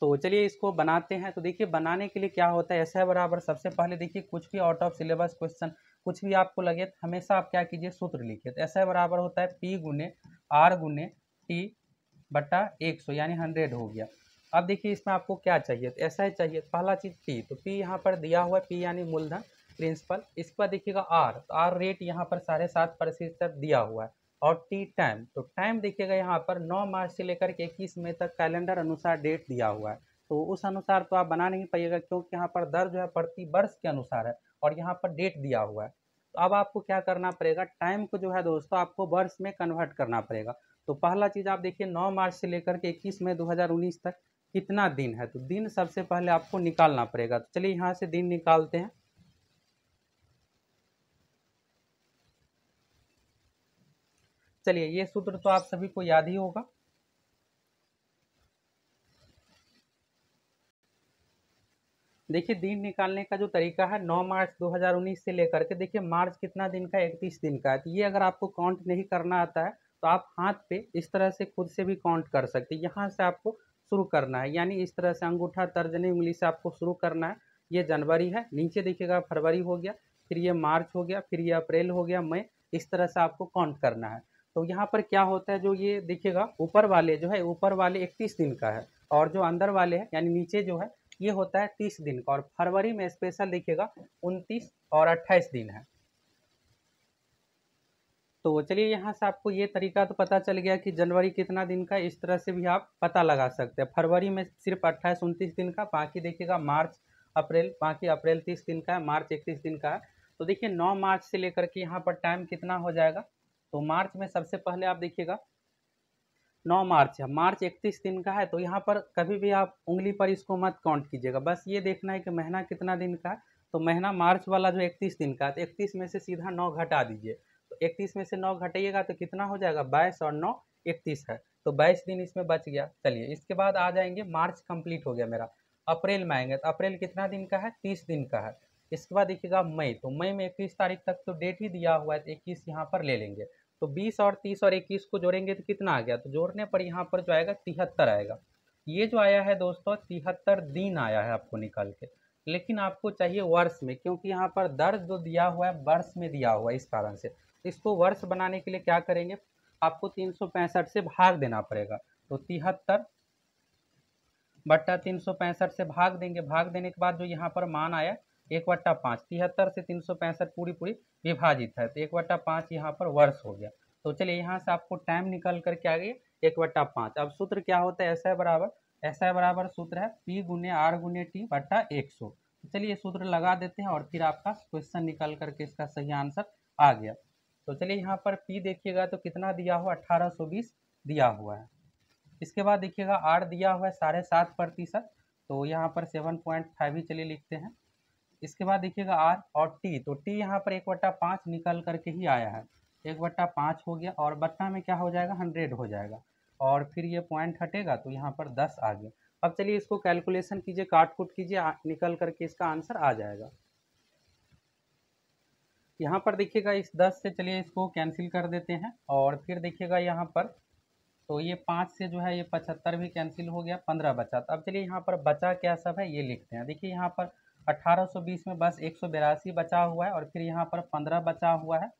तो चलिए इसको बनाते हैं। तो देखिए बनाने के लिए क्या होता है, ऐसा है बराबर सबसे पहले देखिए कुछ भी आउट ऑफ सिलेबस क्वेश्चन कुछ भी आपको लगे तो हमेशा आप क्या कीजिए सूत्र लिखिए। तो ऐसा है बराबर होता है P गुने R गुने T बटा 100 यानी 100 हो गया। अब देखिए इसमें आपको क्या चाहिए, तो ऐसा ही चाहिए। पहला चीज़ P, तो P यहाँ पर दिया हुआ है, P यानी मूलधन प्रिंसिपल। इसके बाद देखिएगा R, तो R रेट यहाँ पर 7.5% दिया हुआ है। और टी टाइम, तो टाइम देखिएगा यहाँ पर 9 मार्च से लेकर के 21 मई तक कैलेंडर अनुसार डेट दिया हुआ है। तो उस अनुसार तो आप बना नहीं पाइएगा क्योंकि यहाँ पर दर जो है प्रति वर्ष के अनुसार है और यहाँ पर डेट दिया हुआ है। तो अब आपको क्या करना पड़ेगा, टाइम को जो है दोस्तों आपको वर्ष में कन्वर्ट करना पड़ेगा। तो पहला चीज़ आप देखिए 9 मार्च से लेकर के 21 मई 2019 तक कितना दिन है, तो दिन सबसे पहले आपको निकालना पड़ेगा। तो चलिए यहाँ से दिन निकालते हैं। चलिए ये सूत्र तो आप सभी को याद ही होगा। देखिए दिन निकालने का जो तरीका है 9 मार्च 2019 से लेकर के, देखिए मार्च कितना दिन का है, 31 दिन का है। तो ये अगर आपको काउंट नहीं करना आता है तो आप हाथ पे इस तरह से खुद से भी काउंट कर सकते हैं। यहाँ से आपको शुरू करना है, यानी इस तरह से अंगूठा तर्जनी उंगली से आपको शुरू करना है। ये जनवरी है, नीचे देखिएगा फरवरी हो गया, फिर ये मार्च हो गया, फिर ये अप्रैल हो गया, मई, इस तरह से आपको काउंट करना है। तो यहाँ पर क्या होता है, जो ये देखिएगा ऊपर वाले जो है, ऊपर वाले 31 दिन का है और जो अंदर वाले हैं यानी नीचे जो है ये होता है 30 दिन का। और फरवरी में स्पेशल देखिएगा 29 और 28 दिन है। तो चलिए यहाँ से आपको ये तरीका तो पता चल गया कि जनवरी कितना दिन का, इस तरह से भी आप पता लगा सकते हैं। फरवरी में सिर्फ 28-29 दिन का, बाकी देखिएगा मार्च अप्रैल, बाकी अप्रैल 30 दिन का है, मार्च 31 दिन का है। तो देखिए 9 मार्च से लेकर के यहाँ पर टाइम कितना हो जाएगा, तो मार्च में सबसे पहले आप देखिएगा 9 मार्च है, मार्च 31 दिन का है। तो यहाँ पर कभी भी आप उंगली पर इसको मत काउंट कीजिएगा, बस ये देखना है कि महीना कितना दिन का है। तो महीना मार्च वाला जो 31 दिन का है, तो 31 में से सीधा 9 घटा दीजिए। तो 31 में से 9 घटाइएगा तो कितना हो जाएगा, 22 और 9 31 है, तो 22 दिन इसमें बच गया। चलिए इसके बाद आ जाएंगे, मार्च कंप्लीट हो गया मेरा। अप्रैल में आएंगे, तो अप्रैल कितना दिन का है, 30 दिन का है। इसके बाद देखिएगा मई, तो मई में 31 तारीख तक तो डेट ही दिया हुआ है, तो 21 यहाँ पर ले लेंगे। तो 20 और 30 और 21 को जोड़ेंगे तो कितना आ गया, तो जोड़ने पर यहाँ पर जो आएगा 73 आएगा। ये जो आया है दोस्तों 73 दिन आया है आपको निकल के, लेकिन आपको चाहिए वर्ष में, क्योंकि यहाँ पर दर जो दिया हुआ है वर्ष में दिया हुआ है, इस कारण से इसको वर्ष बनाने के लिए क्या करेंगे, आपको 365 से भाग देना पड़ेगा। तो 73 बट्टा 365 से भाग देंगे, भाग देने के बाद जो यहाँ पर मान आया 1/5, 73 से 365 पूरी पूरी विभाजित है, तो 1/5 यहाँ पर वर्ष हो गया। तो चलिए यहाँ से आपको टाइम निकल कर के आ गई 1/5। अब सूत्र क्या होता है, ऐसा है बराबर, ऐसा है बराबर सूत्र है P गुने R गुने T बटा 100। चलिए सूत्र लगा देते हैं और फिर आपका क्वेश्चन निकल करके इसका सही आंसर आ गया। तो चलिए यहाँ पर P देखिएगा तो कितना दिया हुआ, 1820 दिया हुआ है। इसके बाद देखिएगा आर दिया हुआ है 7.5%, तो यहाँ पर 7.5 ही चलिए लिखते हैं। इसके बाद देखिएगा आर और टी, तो टी यहाँ पर 1/5 निकल करके ही आया है, 1/5 हो गया और बट्टा में क्या हो जाएगा 100 हो जाएगा और फिर ये पॉइंट हटेगा तो यहाँ पर 10 आ गया। अब चलिए इसको कैलकुलेशन कीजिए, काट कूट कीजिए, निकल करके इसका आंसर आ जाएगा। यहाँ पर देखिएगा इस 10 से चलिए इसको कैंसिल कर देते हैं और फिर देखिएगा यहाँ पर, तो ये 5 से जो है ये 75 भी कैंसिल हो गया, 15 बचा। तो अब चलिए यहाँ पर बचा क्या सब है ये लिखते हैं। देखिए यहाँ पर 1820 में बस 182 बचा हुआ है और फिर यहाँ पर 15 बचा हुआ है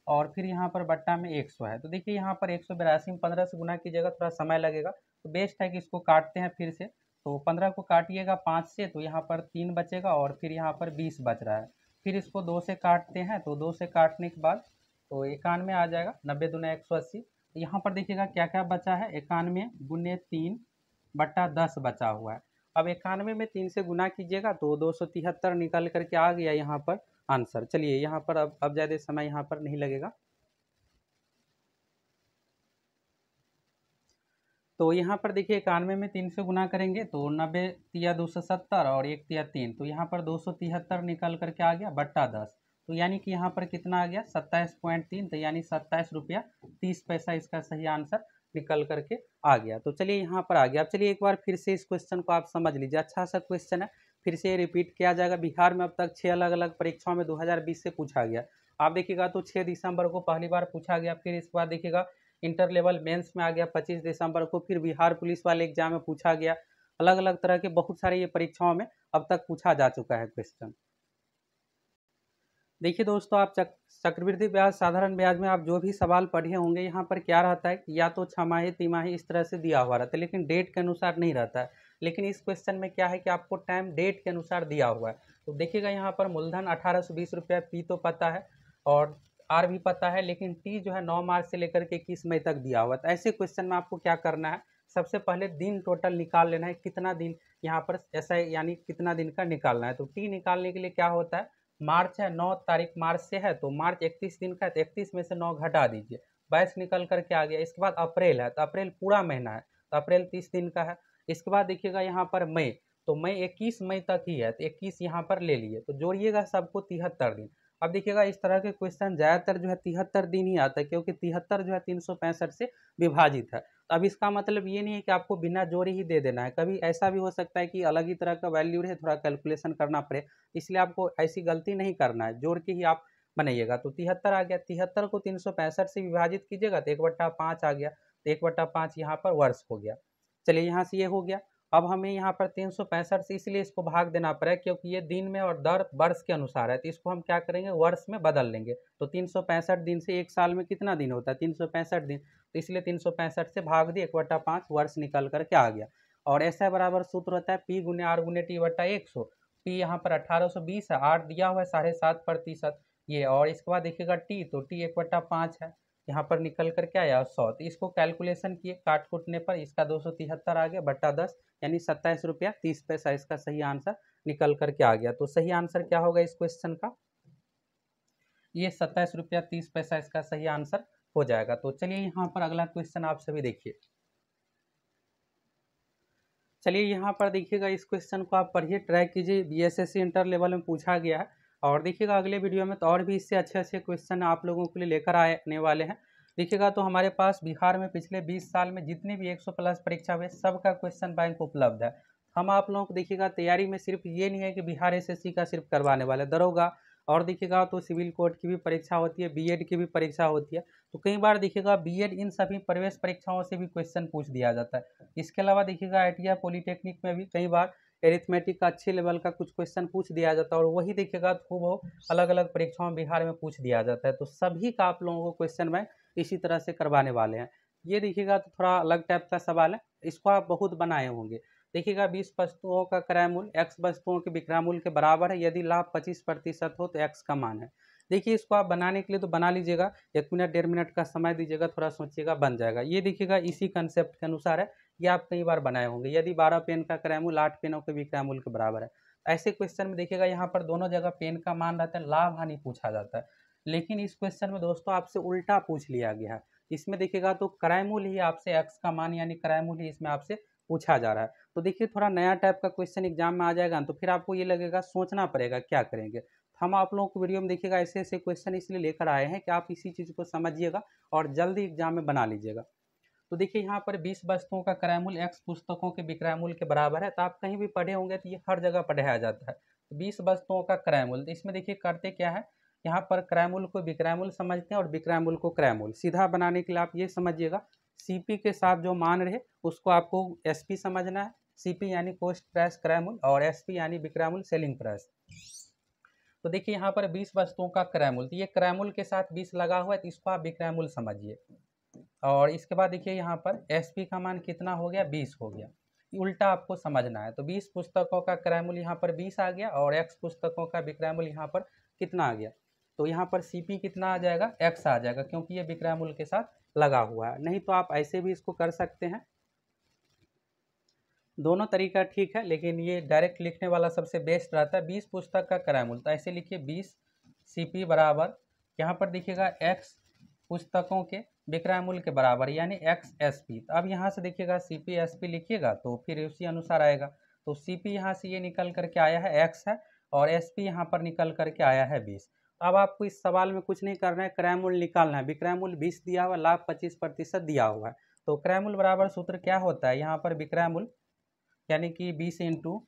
और फिर यहाँ पर बट्टा में 100 है। तो देखिए यहाँ पर 182 में 15 से गुना कीजिएगा, थोड़ा समय लगेगा, तो बेस्ट है कि इसको काटते हैं फिर से। तो 15 को काटिएगा 5 से, तो यहाँ पर 3 बचेगा और फिर यहाँ पर 20 बच रहा है। फिर इसको 2 से काटते हैं, तो 2 से काटने के बाद तो 91 आ जाएगा, 90 दूना 180। यहाँ पर देखिएगा क्या क्या बचा है, 91 गुने 3 बट्टा 10 बचा हुआ है। अब 91 में 3 से गुना कीजिएगा तो 273 निकल करके आ गया यहाँ पर आंसर। चलिए यहाँ पर अब ज़्यादा समय यहाँ पर नहीं लगेगा। तो यहाँ पर देखिए 91 में 3 से गुना करेंगे तो 90 तिया 270 और 1 तिया 3, तो यहाँ पर 273 निकल करके आ गया बट्टा 10। तो यानी कि यहाँ पर कितना आ गया 27.3, तो यानी 27 रुपया 30 पैसा इसका सही आंसर निकल करके आ गया। तो चलिए यहाँ पर आ गया। अब चलिए एक बार फिर से इस क्वेश्चन को आप समझ लीजिए, अच्छा सा क्वेश्चन है, फिर से रिपीट किया जाएगा। बिहार में अब तक 6 अलग अलग परीक्षाओं में 2020 से पूछा गया। आप देखिएगा तो 6 दिसंबर को पहली बार पूछा गया, फिर इसके बाद देखिएगा इंटर लेवल मेंस में आ गया 25 दिसंबर को, फिर बिहार पुलिस वाले एग्जाम में पूछा गया। अलग अलग तरह के बहुत सारे ये परीक्षाओं में अब तक पूछा जा चुका है क्वेश्चन। देखिए दोस्तों, आप चक्रवृद्धि ब्याज, साधारण ब्याज में आप जो भी सवाल पढ़े होंगे, यहाँ पर क्या रहता है कि या तो छमाही तिमाही इस तरह से दिया हुआ रहता है, लेकिन डेट के अनुसार नहीं रहता है। लेकिन इस क्वेश्चन में क्या है कि आपको टाइम डेट के अनुसार दिया हुआ है। तो देखिएगा यहाँ पर मूलधन 1820 रुपया, पी तो पता है और आर भी पता है, लेकिन टी जो है 9 मार्च से लेकर के 21 मई तक दिया हुआ है। तो ऐसे क्वेश्चन में आपको क्या करना है, सबसे पहले दिन टोटल निकाल लेना है, कितना दिन यहाँ पर ऐसा यानी कितना दिन का निकालना है। तो टी निकालने के लिए क्या होता है, मार्च है, 9 तारीख मार्च से है, तो मार्च 31 दिन का है, तो 31 में से 9 घटा दीजिए, 22 निकल करके आ गया। इसके बाद अप्रैल है, तो अप्रैल पूरा महीना है, तो अप्रैल 30 दिन का है। इसके बाद देखिएगा यहाँ पर मई, तो मई 21 मई तक ही है, तो 21 यहाँ पर ले लिए, तो जोड़िएगा सबको 73 दिन। अब देखिएगा इस तरह के क्वेश्चन ज़्यादातर जो है 73 दिन ही आता है, क्योंकि 73 जो है 365 से विभाजित है। तो अब इसका मतलब ये नहीं है कि आपको बिना जोड़े ही दे देना है, कभी ऐसा भी हो सकता है कि अलग ही तरह का वैल्यू रहे, थोड़ा कैलकुलेशन करना पड़े, इसलिए आपको ऐसी गलती नहीं करना है, जोड़ के ही आप बनाइएगा। तो 73 आ गया, 73 को 365 से विभाजित कीजिएगा तो 1/5 आ गया, तो 1/5 यहाँ पर वर्ष हो गया। चलिए यहाँ से ये हो गया। अब हमें यहाँ पर 365 से इसलिए इसको भाग देना पड़ेगा क्योंकि ये दिन में और दर वर्ष के अनुसार है, तो इसको हम क्या करेंगे, वर्ष में बदल लेंगे। तो 365 दिन से एक साल में कितना दिन होता है, 365 दिन, तो इसलिए 365 से भाग दिए, 1/5 वर्ष निकल करके आ गया। और ऐसा बराबर सूत्र होता है पी गुने आर गुने टी बटा 100। पी यहाँ पर 1820 है, आर दिया हुआ है 7.5% ये, और इसके बाद देखिएगा टी, तो टी 1/5 है, यहाँ पर निकल करके आया 100। तो इसको कैलकुलेशन किए, काट कूटने पर इसका 273 आ गया बटा 10, यानी 27 रुपया 30 पैसा इसका सही आंसर निकल करके आ गया। तो सही आंसर क्या होगा इस क्वेश्चन का, ये 27 रुपया 30 पैसा इसका सही आंसर हो जाएगा। तो चलिए यहाँ पर अगला क्वेश्चन आप सभी देखिए। चलिए यहाँ पर देखिएगा, इस क्वेश्चन को आप पढ़िए, ट्राई कीजिए, बीएसएससी इंटर लेवल में पूछा गया है। और देखिएगा अगले वीडियो में तो और भी इससे अच्छे अच्छे क्वेश्चन आप लोगों के लिए लेकर आने वाले हैं। देखिएगा तो हमारे पास बिहार में पिछले 20 साल में जितनी भी 100 प्लस परीक्षा हुए सबका क्वेश्चन बैंक उपलब्ध है। हम आप लोगों को देखिएगा तैयारी में सिर्फ ये नहीं है कि बिहार एसएससी का सिर्फ करवाने वाले, दरोगा और देखिएगा तो सिविल कोर्ट की भी परीक्षा होती है, बीएड की भी परीक्षा होती है। तो कई बार देखिएगा बीएड इन सभी प्रवेश परीक्षाओं से भी क्वेश्चन पूछ दिया जाता है। इसके अलावा देखिएगा आईटीआई पॉलिटेक्निक में भी कई बार एरिथमेटिक का अच्छे लेवल का कुछ क्वेश्चन पूछ दिया जाता है, और वही देखिएगा खूब अलग अलग परीक्षाओं बिहार में पूछ दिया जाता है। तो सभी का आप लोगों को क्वेश्चन बैंक इसी तरह से करवाने वाले हैं। ये देखिएगा तो थोड़ा अलग टाइप का सवाल है, इसको आप बहुत बनाए होंगे। देखिएगा 20 वस्तुओं का क्रय मूल्य x वस्तुओं के विक्रय मूल्य के बराबर है यदि लाभ 25% हो तो x का मान है। देखिए इसको आप बनाने के लिए तो बना लीजिएगा, 1 मिनट 1.5 मिनट का समय दीजिएगा, थोड़ा सोचिएगा, बन जाएगा। ये देखिएगा इसी कंसेप्ट के अनुसार है, ये आप कई बार बनाए होंगे। यदि 12 पेन का क्रय मूल्य 8 पेनों के विक्रय मूल्य के बराबर है, ऐसे क्वेश्चन में देखिएगा यहाँ पर दोनों जगह पेन का मान रहता है, लाभ हानि पूछा जाता है। लेकिन इस क्वेश्चन में दोस्तों आपसे उल्टा पूछ लिया गया है। इसमें देखिएगा तो क्रय मूल्य ही आपसे एक्स का मान यानी क्रय मूल्य ही इसमें आपसे पूछा जा रहा है। तो देखिए थोड़ा नया टाइप का क्वेश्चन एग्जाम में आ जाएगा ना, तो फिर आपको ये लगेगा सोचना पड़ेगा क्या करेंगे। हम आप लोगों को वीडियो में देखिएगा ऐसे ऐसे क्वेश्चन इसलिए लेकर आए हैं कि आप इसी चीज़ को समझिएगा और जल्दी एग्जाम में बना लीजिएगा। तो देखिए यहाँ पर 20 वस्तुओं का क्रय मूल्य x पुस्तकों के विक्रय मूल्य के बराबर है। तो आप कहीं भी पढ़े होंगे तो ये हर जगह पढ़ाया जाता है। तो 20 वस्तुओं का क्रय मूल्य, तो इसमें देखिए करते क्या है, यहाँ पर क्रय मूल्य को विक्रय मूल्य समझते हैं और विक्रय मूल्य को क्रय मूल्य। सीधा बनाने के लिए आप ये समझिएगा, सीपी के साथ जो मान रहे उसको आपको एसपी समझना है। सीपी यानी कॉस्ट प्राइस क्रय मूल्य, और एसपी यानी विक्रय मूल्य सेलिंग प्राइस। तो देखिए यहाँ पर 20 वस्तुओं का क्रय मूल्य, तो ये क्रय मूल्य के साथ 20 लगा हुआ है, तो इसको आप विक्रय मूल्य समझिए। और इसके बाद देखिए यहाँ पर एसपी का मान कितना हो गया, 20 हो गया। उल्टा आपको समझना है। तो 20 पुस्तकों का क्रय मूल्य यहाँ पर 20 आ गया, और एक्स पुस्तकों का विक्रय मूल्य यहाँ पर कितना आ गया। तो यहाँ पर सीपी कितना आ जाएगा, एक्स आ जाएगा, क्योंकि ये विक्रय मूल्य के साथ लगा हुआ है। नहीं तो आप ऐसे भी इसको कर सकते हैं, दोनों तरीका ठीक है, लेकिन ये डायरेक्ट लिखने वाला सबसे बेस्ट रहता है। 20 पुस्तक का क्रय मूल्य, तो ऐसे लिखिए 20 सीपी बराबर, यहाँ पर देखिएगा एक्स पुस्तकों के विक्रय मूल्य के बराबर यानी एक्स एस पी। अब यहाँ से देखिएगा सी पी एस पी लिखिएगा तो फिर उसी अनुसार आएगा। तो सी पी यहाँ से ये निकल करके आया है एक्स है, और एस पी यहाँ पर निकल करके आया है 20। अब आपको इस सवाल में कुछ नहीं करना है, क्रय मूल्य निकालना है। विक्रय मूल्य 20 दिया हुआ, लाभ 25% दिया हुआ है। तो क्रैमुल बराबर सूत्र क्या होता है यहाँ पर, विक्रैमुल यानी कि 20 इंटू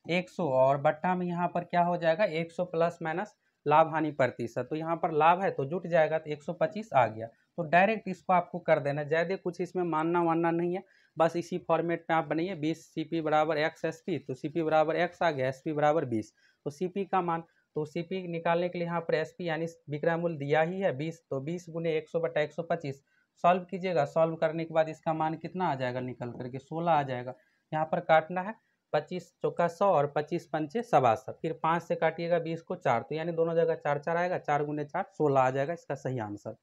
100 और बट्टा में यहाँ पर क्या हो जाएगा 100 प्लस माइनस लाभ हानि प्रतिशत। तो यहाँ पर लाभ है तो जुट जाएगा तो 125 आ गया। तो डायरेक्ट इसको आपको कर देना, ज़्यादा कुछ इसमें मानना वानना नहीं है, बस इसी फॉर्मेट में आप बनाइए। 20 CP बराबर x SP, तो CP बराबर x आ गया, SP बराबर 20। तो CP का मान, तो CP निकालने के लिए यहाँ पर SP यानी विक्रयमूल्य दिया ही है 20, तो 20 गुने 100 बटा 125 सॉल्व कीजिएगा। सॉल्व करने के बाद इसका मान कितना आ जाएगा, निकल करके 16 आ जाएगा। यहाँ पर काटना है 25 चौका 100 और 25 पंचे 87, फिर 5 से काटिएगा 20 को 4, तो यानी दोनों जगह 4 4 आएगा, 4 गुने 4 16 आ जाएगा इसका सही आंसर।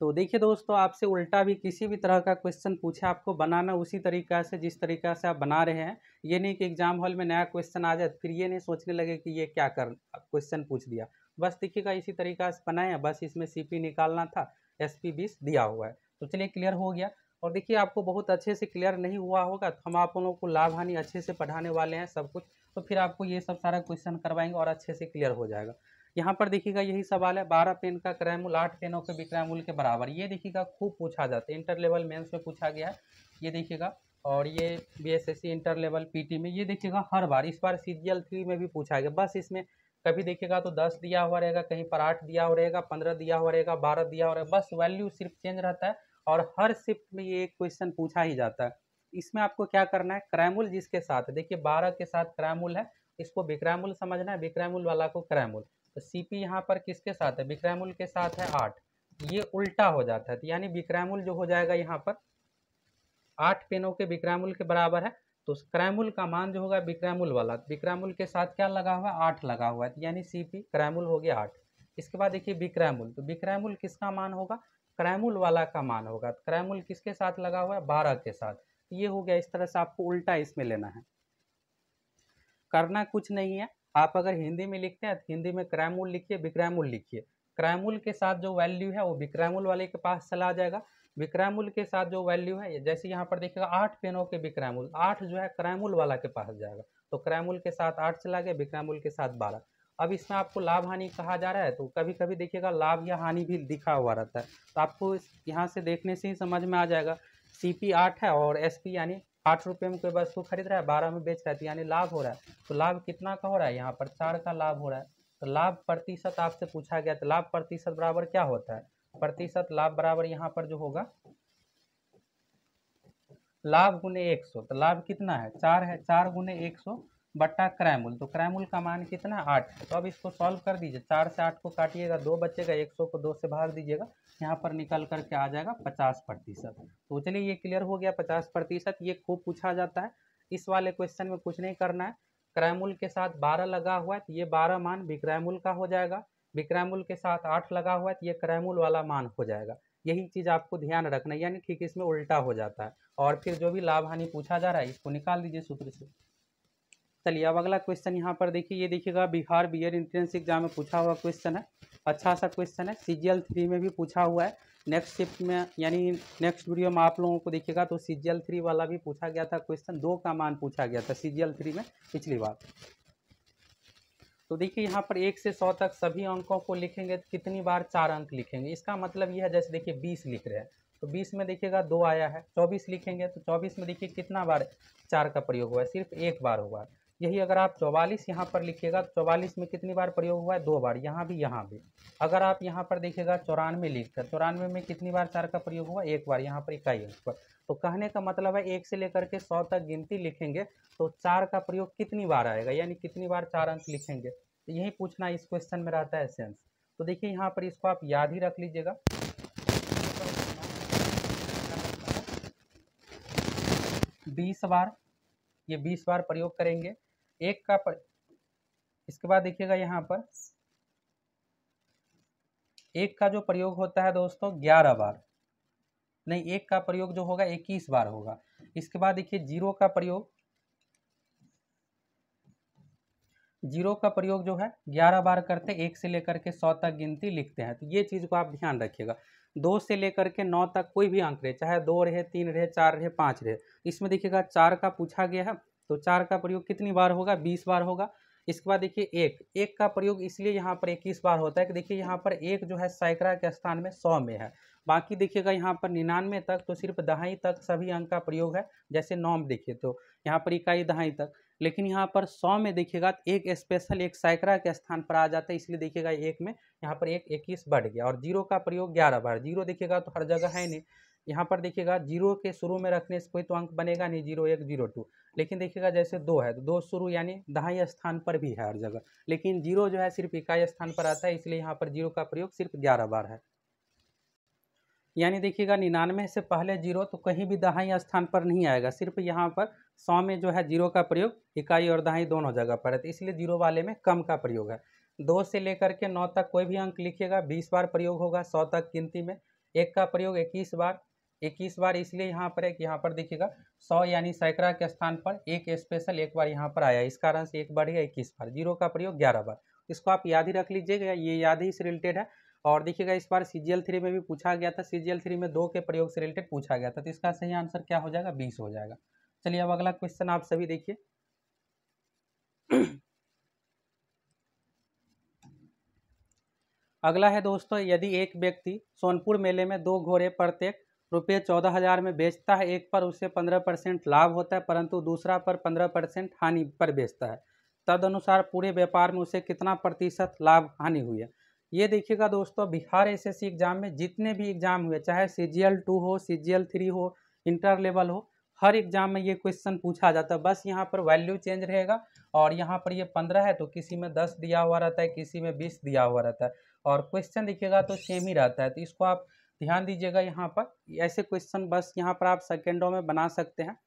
तो देखिए दोस्तों, आपसे उल्टा भी किसी भी तरह का क्वेश्चन पूछे, आपको बनाना उसी तरीका से जिस तरीका से आप बना रहे हैं। ये नहीं कि एग्जाम हॉल में नया क्वेश्चन आ जाए फिर ये नहीं सोचने लगे कि ये क्या कर क्वेश्चन पूछ दिया। बस देखिएगा इसी तरीका से बनाए हैं, बस इसमें CP निकालना था, SP 20 दिया हुआ है। तो चलिए क्लियर हो गया। और देखिए आपको बहुत अच्छे से क्लियर नहीं हुआ होगा तो हम आप लोगों को लाभ हानि अच्छे से पढ़ाने वाले हैं सब कुछ, तो फिर आपको ये सब सारा क्वेश्चन करवाएंगे और अच्छे से क्लियर हो जाएगा। यहाँ पर देखिएगा यही सवाल है, 12 पेन का क्रयमूल्य 8 पेनों के विक्रयमूल्य के बराबर। ये देखिएगा खूब पूछा जाता है, इंटर लेवल मेंस में पूछा गया है, ये देखिएगा। और ये BSSC इंटर लेवल PT में ये देखिएगा हर बार, इस बार CGL 3 में भी पूछा गया। बस इसमें कभी देखिएगा तो 10 दिया हुआ रहेगा, कहीं पर 8 दिया हुआ रहेगा, 15 दिया हुआ रहेगा, 12 दिया हुआ रहेगा, बस वैल्यू सिर्फ चेंज रहता है। और हर शिफ्ट में ये एक क्वेश्चन पूछा ही जाता है। इसमें आपको क्या करना है, क्रयमूल्य जिसके साथ देखिए 12 के साथ क्रयमूल्य है, इसको विक्रयमूल्य समझना है, विक्रयमूल्य वाला को क्रयमूल्य। तो CP यहाँ पर किसके साथ है, विक्रयमूल्य के साथ है 8, ये उल्टा हो जाता है, तो यानी विक्रयमूल्य जो हो जाएगा यहाँ पर 8 पेनों के विक्रयमूल्य के बराबर है। तो क्रयमूल्य का मान जो होगा विक्रयमूल्य वाला, विक्रयमूल्य के साथ क्या लगा हुआ है 8 लगा हुआ है, यानी CP क्रयमूल्य हो गया 8। इसके बाद देखिए विक्रयमूल्य, तो विक्रयमूल्य किसका मान होगा, क्रयमूल्य वाला का मान होगा। तो क्रयमूल्य किसके साथ लगा हुआ है 12 के साथ, ये हो गया। इस तरह से आपको उल्टा इसमें लेना है, करना कुछ नहीं है। आप अगर हिंदी में लिखते हैं तो हिंदी में क्रयमूल्य लिखिए, विक्रयमूल्य लिखिए। क्रयमूल्य के साथ जो वैल्यू है वो विक्रयमूल्य वाले के पास चला जाएगा, विक्रयमूल्य के साथ जो वैल्यू है, जैसे यहाँ पर देखिएगा 8 पेनों के विक्रयमूल्य, 8 जो है क्रयमूल्य वाला के पास जाएगा, तो क्रयमूल्य के साथ 8 चला गया, विक्रयमूल्य के साथ 12। अब इसमें आपको लाभ हानि कहा जा रहा है, तो कभी कभी देखिएगा लाभ या हानि भी दिखा हुआ रहता है, तो आपको यहाँ से देखने से ही समझ में आ जाएगा। CP 8 है और SP यानी 8 रुपये में कोई वस्तु खरीद रहा है, 12 में बेच रहा है, तो यानी लाभ हो रहा है। तो लाभ कितना का हो रहा है, यहाँ पर 4 का लाभ हो रहा है। तो लाभ प्रतिशत आपसे पूछा गया, तो लाभ प्रतिशत बराबर क्या होता है, प्रतिशत लाभ बराबर यहाँ पर जो होगा लाभ गुने 100। तो लाभ कितना है 4 है, 4 गुने 100 बट्टा क्रयमूल्य, तो क्रयमूल्य का मान कितना है 8। तो अब इसको सॉल्व कर दीजिए, 4 से 8 को काटिएगा 2 बचेगा, 100 को 2 से भाग दीजिएगा, यहाँ पर निकल करके आ जाएगा 50%। तो चलिए ये क्लियर हो गया 50%। ये खूब पूछा जाता है, इस वाले क्वेश्चन में कुछ नहीं करना है। क्रयमूल्य के साथ 12 लगा हुआ है तो ये 12 मान विक्रयमूल्य का हो जाएगा, विक्रयमूल्य के साथ 8 लगा हुआ है तो ये क्रयमूल्य वाला मान हो जाएगा। यही चीज़ आपको ध्यान रखना है, यानी ठीक इसमें उल्टा हो जाता है। और फिर जो भी लाभ हानि पूछा जा रहा है इसको निकाल दीजिए सूत्र से। चलिए अब अगला क्वेश्चन यहाँ पर देखिए, ये देखिएगा बिहार बीएड एंट्रेंस एग्जाम में पूछा हुआ क्वेश्चन है, अच्छा सा क्वेश्चन है, CGL 3 में भी पूछा हुआ है। नेक्स्ट शिफ्ट में यानी नेक्स्ट वीडियो में आप लोगों को देखिएगा तो CGL 3 वाला भी पूछा गया था क्वेश्चन, 2 का मान पूछा गया था CGL 3 में पिछली बार। तो देखिए यहाँ पर 1 से 100 तक सभी अंकों को लिखेंगे तो कितनी बार 4 अंक लिखेंगे, इसका मतलब यह है जैसे देखिए 20 लिख रहे हैं तो 20 में देखिएगा 2 आया है, 24 लिखेंगे तो 24 में देखिए कितना बार 4 का प्रयोग हुआ है, सिर्फ 1 बार हुआ है। यही अगर आप 44 यहाँ पर लिखिएगा तो 44 में कितनी बार प्रयोग हुआ है 2 बार, यहाँ भी यहाँ भी। अगर आप यहाँ पर देखिएगा 94 लिखकर, 94 में कितनी बार 4 का प्रयोग हुआ 1 बार, यहाँ पर इकाई अंक पर। तो कहने का मतलब है 1 से लेकर के 100 तक गिनती लिखेंगे तो 4 का प्रयोग कितनी बार आएगा, यानी कितनी बार 4 अंक लिखेंगे, तो यही पूछना इस क्वेश्चन में रहता है सेंस। तो देखिए यहाँ पर इसको आप याद ही रख लीजिएगा, 20 बार, ये 20 बार प्रयोग करेंगे। इसके बाद देखिएगा यहाँ पर 1 का जो प्रयोग होता है दोस्तों 11 बार, नहीं 1 का प्रयोग जो होगा 21 बार होगा। इसके बाद देखिए 0 का प्रयोग, 0 का प्रयोग जो है 11 बार करते, 1 से लेकर के 100 तक गिनती लिखते हैं, तो ये चीज़ को आप ध्यान रखिएगा। 2 से लेकर के 9 तक कोई भी अंक रहे, चाहे 2 रहे, 3 रहे, 4 रहे, 5 रहे, इसमें देखिएगा 4 का पूछा गया है तो 4 का प्रयोग कितनी बार होगा 20 बार होगा। इसके बाद देखिए एक, एक का प्रयोग इसलिए यहाँ पर 21 बार होता है कि देखिए यहाँ पर एक जो है सैकड़ा के स्थान में 100 में है। बाकी देखिएगा यहाँ पर 99 तक तो सिर्फ दहाई तक सभी अंक का प्रयोग है, जैसे 9 में देखिए तो यहाँ पर इकाई दहाई तक। लेकिन यहाँ पर 100 में देखिएगा एक स्पेशल एक सैकड़ा के स्थान पर आ जाता है, इसलिए देखिएगा एक में यहाँ पर एक 21 बढ़ गया। और जीरो का प्रयोग 11 बार, जीरो देखिएगा तो हर जगह है नहीं, यहाँ पर देखिएगा जीरो के शुरू में रखने से कोई तो अंक बनेगा नहीं, 01 02, लेकिन देखिएगा जैसे 2 है तो 2 शुरू यानी दहाई स्थान पर भी है हर जगह, लेकिन जीरो जो है सिर्फ इकाई स्थान पर आता है, इसलिए यहाँ पर जीरो का प्रयोग सिर्फ 11 बार है। यानी देखिएगा 99 से पहले जीरो तो कहीं भी दहाई स्थान पर नहीं आएगा, सिर्फ यहाँ पर 100 में जो है जीरो का प्रयोग इकाई और दहाई दोनों जगह पर है, तो इसलिए जीरो वाले में कम का प्रयोग है। 2 से लेकर के 9 तक कोई भी अंक लिखिएगा 20 बार प्रयोग होगा, 100 तक गिनती में। एक का प्रयोग 21 बार, 21 बार इसलिए यहाँ पर एक, यहाँ पर देखिएगा 100 यानी सैकड़ा के स्थान पर एक स्पेशल एक बार यहाँ पर आया, इस कारण से एक बढ़ गया 21 बार। जीरो का प्रयोग 11 बार, इसको आप याद ही रख लीजिएगा, ये याद ही से रिलेटेड है। और देखिएगा इस बार CGL 3 में भी पूछा गया था, CGL 3 में 2 के प्रयोग से रिलेटेड पूछा गया था, तो इसका सही आंसर क्या हो जाएगा, 20 हो जाएगा। चलिए अब अगला क्वेश्चन आप सभी देखिए। अगला है दोस्तों, यदि एक व्यक्ति सोनपुर मेले में 2 घोड़े प्रत्येक रुपये 14,000 में बेचता है, एक पर उसे 15% लाभ होता है परंतु दूसरा पर 15% हानि पर बेचता है, तदनुसार पूरे व्यापार में उसे कितना प्रतिशत लाभ हानि हुई है। ये देखिएगा दोस्तों, बिहार SSC एग्जाम में जितने भी एग्जाम हुए, चाहे CGL 2 हो, CGL 3 हो, इंटर लेवल हो, हर एग्जाम में ये क्वेश्चन पूछा जाता है, बस यहाँ पर वैल्यू चेंज रहेगा। और यहाँ पर ये 15 है तो किसी में 10 दिया हुआ रहता है, किसी में 20 दिया हुआ रहता है, और क्वेश्चन देखिएगा तो सेम ही रहता है, तो इसको आप ध्यान दीजिएगा। यहाँ पर ऐसे क्वेश्चन बस यहाँ पर आप सेकेंडों में बना सकते हैं।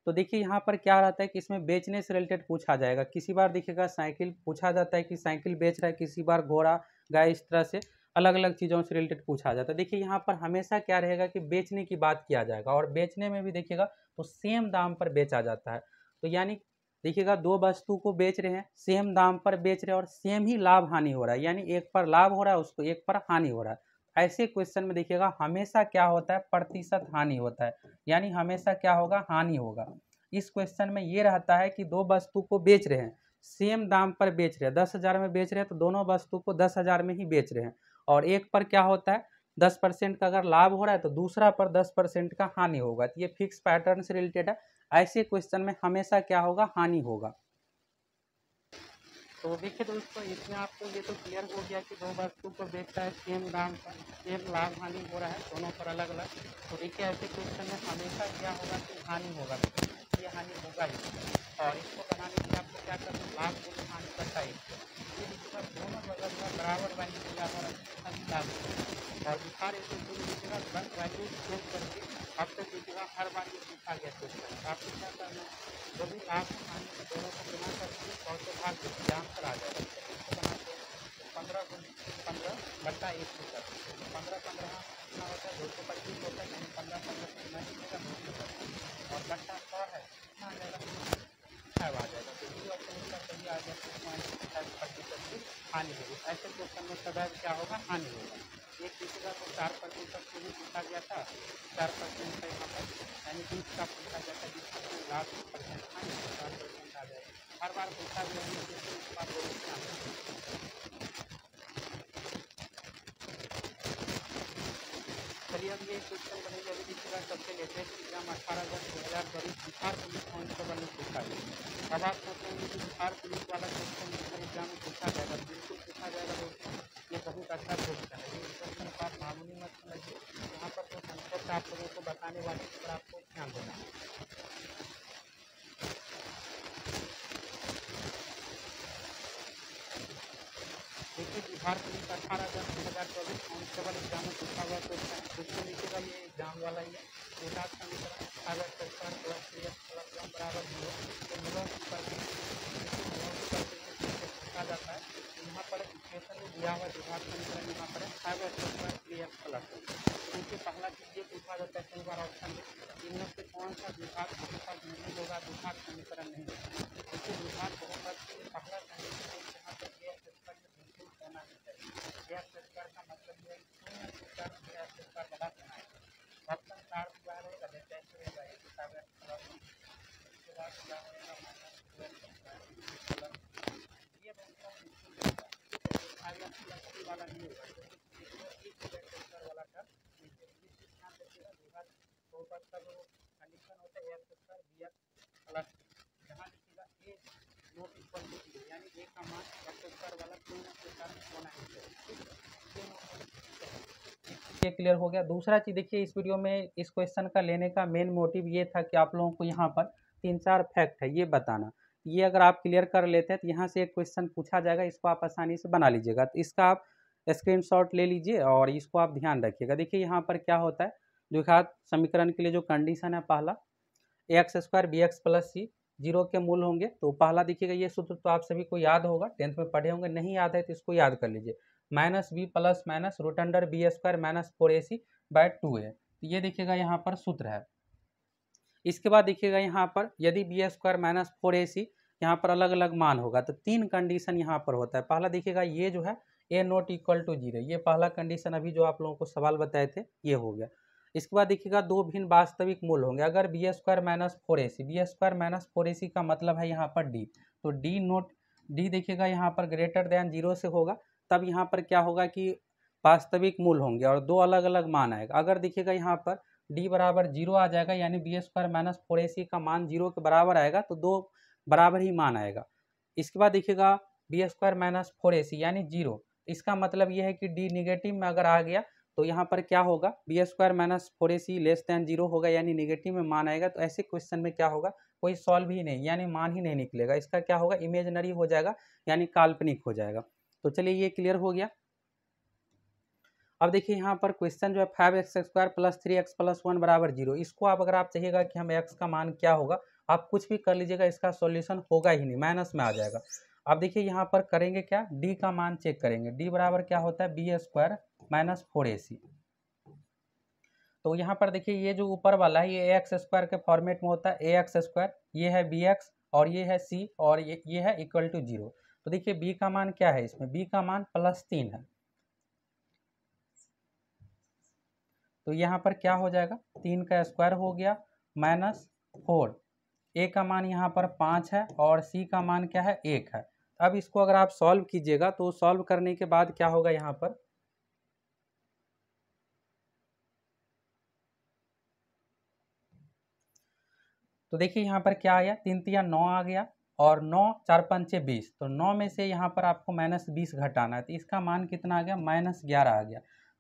तो देखिए यहाँ पर क्या रहता है कि इसमें बेचने से रिलेटेड पूछा जाएगा, किसी बार देखिएगा साइकिल पूछा जाता है कि साइकिल बेच रहा है, किसी बार घोड़ा गाय, इस तरह से अलग अलग चीज़ों से रिलेटेड पूछा जाता है। देखिए यहाँ पर हमेशा क्या रहेगा कि बेचने की बात किया जाएगा, और बेचने में भी देखिएगा तो सेम दाम पर बेचा जाता है। तो यानी देखिएगा 2 वस्तु को बेच रहे हैं, सेम दाम पर बेच रहे हैं और सेम ही लाभ हानि हो रहा है, यानी एक पर लाभ हो रहा है उसको एक पर हानि हो रहा है। ऐसे क्वेश्चन में देखिएगा हमेशा क्या होता है, प्रतिशत हानि होता है, यानी हमेशा क्या होगा, हानि होगा। इस क्वेश्चन में ये रहता है कि 2 वस्तु को बेच रहे हैं, सेम दाम पर बेच रहे हैं, 10,000 में बेच रहे हैं तो दोनों वस्तु को 10,000 में ही बेच रहे हैं, और एक पर क्या होता है 10% का अगर लाभ हो रहा है तो दूसरा पर 10% का हानि होगा। तो ये फिक्स पैटर्न से रिलेटेड है, ऐसे क्वेश्चन में हमेशा क्या होगा, हानि होगा। तो देखिए दोस्तों, इसमें आपको ये तो क्लियर हो गया कि 2 वस्तु को बेचता है, सेम दाम पर सेम लाभ हानि हो रहा है, दोनों पर अलग अलग। तो देखिए ऐसे क्वेश्चन में हमेशा क्या होगा कि हानि होगा, ये हानि होगा ही। और इसको बनाने के लिए आपको क्या करना है, लाभ को हानि करता है, ये देखिएगा दोनों जगह जो है बराबर वैल्यू दिया हुआ रहता है, लाभ और बिहार SSC देखिएगा वैल्यू चेंज करके अब तक देखिएगा हर बार ये पूछा गया क्वेश्चन। आपको क्या करना है, जो भी लाभ हानि के दोनों को गुना करके 100 से भाग दीजिए, आंसर आ जाएगा। इसको बनाते हैं 15/1 मीटर, 15 कितना होता है, 225 होता है, यानी 15 से गुना कीजिएगा 225, और बट्टा 100 है, कितना आ जाएगा, 5 आ जाएगा। तो ये ऑप्शन इसका सही आ गया, 5% की हानि होगी। ऐसे क्वेश्चन में सदैव क्या होगा, हानि होगा। एक देखिएगा तो 4% से भी पूछा गया था, 4% का यहाँ पर यानी 20 का पूछा गया था, 20% लाभ 20% हानि, 4% आ जाएगा। हर बार पूछा गया है, इस बार जरूर ध्यान रखें। चलिए अब ये क्वेश्चन बनेगा, अभी देखिएगा सबसे लेटेस्ट एग्जाम 18 अगस्त 2024 बिहार पुलिस कांस्टेबल में पूछा गया। अब आप सोचेंगे कि बिहार पुलिस वाला क्वेश्चन इंटर एग्जाम में पूछा जाएगा, बिल्कुल पूछा जाएगा दोस्तों, ये बहुत अच्छा क्वेश्चन है। ये क्वेश्चन को आप मामूली मत समझिए, यहाँ पर कुछ कंसेप्ट आप लोगों को बताने वाले पर आपको ध्यान देना है। देखिए बिहार पुलिस 18 अगस्त 2024 कांस्टेबल एग्जाम में पूछा हुआ क्वेश्चन, क्वेश्चन लिखिएगा, ये एग्जाम वाला ही है। डेटा समीकरण अगर सेक्टर प्लस बराबर 0 तो मिलों की पूछा जाता है। यहाँ पर इक्वेशन में दिया हुआ विभाग समीकरण यहाँ पर है 5x2 देखिए पहला चीज ये पूछा जाता है कई बार ऑप्शन में, इनमें से कौन सा विभाग बहुपद नहीं होगा, विभाग समीकरण नहीं होगा। देखिए विभाग बहुपद पहला समीकरण यहाँ पर बिल्कुल होना ही चाहिए। का मतलब ये बड़ा होना है। ऑप्शन 4 दिया रहेगा, जैसे रहेगा एक हिसाब उसके बाद क्या होगा प्लस वाला नहीं होगा, वाला का का जो कंडीशन होता है x square b x plus, यहाँ देखिएगा a not equal to zero, यानी ए का मान एक्स स्क्वायर वाला क्यों ना के कारण होना है। ये क्लियर हो गया। दूसरा चीज़ देखिए, इस वीडियो में इस क्वेश्चन का लेने का मेन मोटिव ये था कि आप लोगों को यहाँ पर 3-4 फैक्ट है ये बताना। ये अगर आप क्लियर कर लेते हैं तो यहाँ से एक क्वेश्चन पूछा जाएगा, इसको आप आसानी से बना लीजिएगा। तो इसका आप स्क्रीनशॉट ले लीजिए और इसको आप ध्यान रखिएगा। देखिए यहाँ पर क्या होता है, द्विघात समीकरण के लिए जो कंडीशन है, पहला x square b x plus c zero के मूल होंगे। तो पहला देखिएगा, ये सूत्र तो आप सभी को याद होगा, 10th में पढ़े होंगे, नहीं याद है तो इसको याद कर लीजिए। Minus b plus minus root under b square minus 4ac by 2 है। तो ये देखिएगा यहाँ पर सूत्र है। इसके बाद देखिएगा यहाँ पर यदि बी स्क्वायर माइनस 4ac यहाँ पर अलग अलग मान होगा तो 3 कंडीशन यहाँ पर होता है। पहला देखिएगा ये जो है ए नॉट इक्वल टू जीरो, ये पहला कंडीशन अभी जो आप लोगों को सवाल बताए थे ये हो गया। इसके बाद देखिएगा दो भिन्न वास्तविक मूल होंगे। अगर b square minus 4ac, b square minus 4ac का मतलब है यहाँ पर डी, तो डी नॉट डी देखिएगा यहाँ पर ग्रेटर देन जीरो से होगा, तब यहाँ पर क्या होगा कि वास्तविक मूल होंगे और दो अलग अलग मान आएगा। अगर देखिएगा यहाँ पर डी बराबर जीरो आ जाएगा, यानी बी स्क्वायर माइनस 4ac का मान जीरो के बराबर आएगा, तो दो बराबर ही मान आएगा। इसके बाद देखिएगा बी स्क्वायर माइनस 4ac यानी जीरो, इसका मतलब यह है कि डी निगेटिव में अगर आ गया तो यहाँ पर क्या होगा, b square minus 4ac less than zero होगा, यानी निगेटिव में मान आएगा। तो ऐसे क्वेश्चन में क्या होगा, कोई सॉल्व ही नहीं, यानी मान ही नहीं निकलेगा, इसका क्या होगा, इमेजनरी हो जाएगा, यानी काल्पनिक हो जाएगा। तो चलिए ये क्लियर हो गया। अब देखिए यहाँ पर क्वेश्चन जो है 5x square plus 3x plus 1 बराबर जीरो, इसको आप अगर आप चाहिएगा कि हम x का मान क्या होगा, आप कुछ भी कर लीजिएगा, इसका सॉल्यूशन होगा ही नहीं, माइनस में आ जाएगा। अब देखिए यहाँ पर करेंगे क्या, d का मान चेक करेंगे। d बराबर क्या होता है, बी स्क्वायर माइनस 4ac। तो यहाँ पर देखिए ये जो ऊपर वाला है ये एक्स स्क्वायर के फॉर्मेट में होता है, ए एक्स स्क्वायर, ये है बी एक्स और ये है सी और ये है इक्वल टू जीरो। तो देखिए b का मान क्या है, इसमें b का मान +3 है, तो यहाँ पर क्या हो जाएगा, 3 का स्क्वायर हो गया माइनस 4, ए का मान यहाँ पर 5 है और सी का मान क्या है, 1 है। अब इसको अगर आप सॉल्व कीजिएगा तो सॉल्व करने के बाद क्या होगा, यहाँ पर तो देखिए यहाँ पर क्या आया, 3 तिया 9 आ गया और 9 4 पंचे 20, तो 9 में से यहाँ पर आपको -20 घटाना है, तो इसका मान कितना आ गया, -11 आ गया।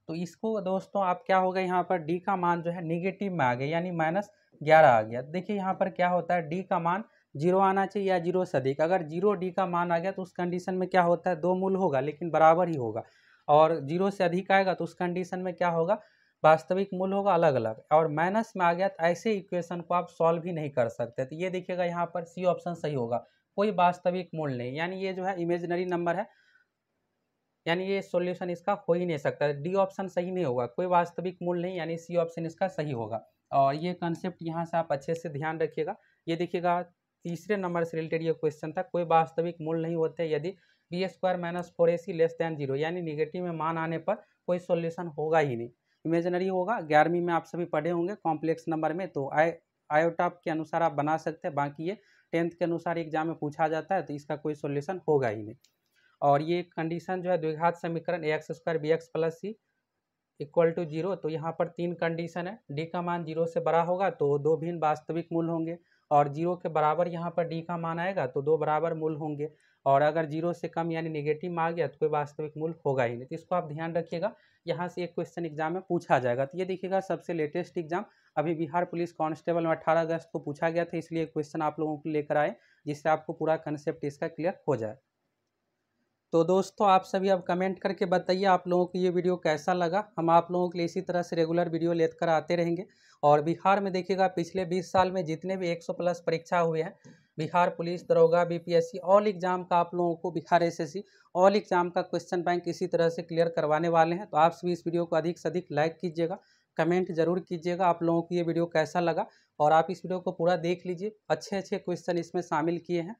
तो इसको दोस्तों आप क्या होगा, यहाँ पर डी का मान जो है निगेटिव में आ गया, यानी -11 आ गया। देखिए यहाँ पर क्या होता है, डी का मान जीरो आना चाहिए या जीरो से अधिक। अगर जीरो डी का मान आ गया तो उस कंडीशन में क्या होता है, दो मूल होगा लेकिन बराबर ही होगा, और जीरो से अधिक आएगा तो उस कंडीशन में क्या होगा, वास्तविक मूल होगा अलग अलग। और माइनस में आ गया तो ऐसे इक्वेशन को आप सॉल्व ही नहीं कर सकते। तो ये देखिएगा यहाँ पर सी ऑप्शन सही होगा, कोई वास्तविक मूल नहीं, यानी ये जो है इमेजिनरी नंबर है, यानी ये सॉल्यूशन इसका हो ही नहीं सकता। डी ऑप्शन सही नहीं होगा, कोई वास्तविक मूल नहीं, यानी सी ऑप्शन इसका सही होगा। और ये कंसेप्ट यहाँ से आप अच्छे से ध्यान रखिएगा। ये देखिएगा तीसरे नंबर से रिलेटेड ये क्वेश्चन था, कोई वास्तविक मूल नहीं होते यदि b square minus 4ac less than zero, यानी निगेटिव में मान आने पर कोई सॉल्यूशन होगा ही नहीं, इमेजिनरी होगा। 11वीं में आप सभी पढ़े होंगे कॉम्प्लेक्स नंबर में, तो आयोटा के अनुसार आप बना सकते हैं, बाकी ये 10th के अनुसार एग्जाम में पूछा जाता है, तो इसका कोई सॉल्यूशन होगा ही नहीं। और ये कंडीशन जो है द्विघात समीकरण a x square b x plus c equal to zero, तो यहाँ पर 3 कंडीशन है, डी का मान जीरो से बड़ा होगा तो दो भिन्न वास्तविक मूल होंगे, और जीरो के बराबर यहाँ पर डी का मान आएगा तो दो बराबर मूल होंगे, और अगर जीरो से कम यानी निगेटिव में आ गया तो कोई वास्तविक मूल होगा ही नहीं। तो इसको आप ध्यान रखिएगा, यहाँ से एक क्वेश्चन एग्जाम में पूछा जाएगा। तो ये देखिएगा सबसे लेटेस्ट एग्जाम अभी बिहार पुलिस कांस्टेबल में 18 अगस्त को पूछा गया था, इसलिए क्वेश्चन आप लोगों को लेकर आए जिससे आपको पूरा कंसेप्ट इसका क्लियर हो जाए। तो दोस्तों आप सभी अब कमेंट करके बताइए आप लोगों को ये वीडियो कैसा लगा। हम आप लोगों के लिए इसी तरह से रेगुलर वीडियो लेकर आते रहेंगे। और बिहार में देखिएगा पिछले 20 साल में जितने भी 100+ परीक्षा हुए हैं, बिहार पुलिस, दरोगा, बीपीएससी, ऑल एग्जाम का आप लोगों को, बिहार एसएससी ऑल एग्जाम का क्वेश्चन बैंक इसी तरह से क्लियर करवाने वाले हैं। तो आप सभी इस वीडियो को अधिक से अधिक लाइक कीजिएगा, कमेंट जरूर कीजिएगा आप लोगों को ये वीडियो कैसा लगा, और आप इस वीडियो को पूरा देख लीजिए, अच्छे अच्छे क्वेश्चन इसमें शामिल किए हैं।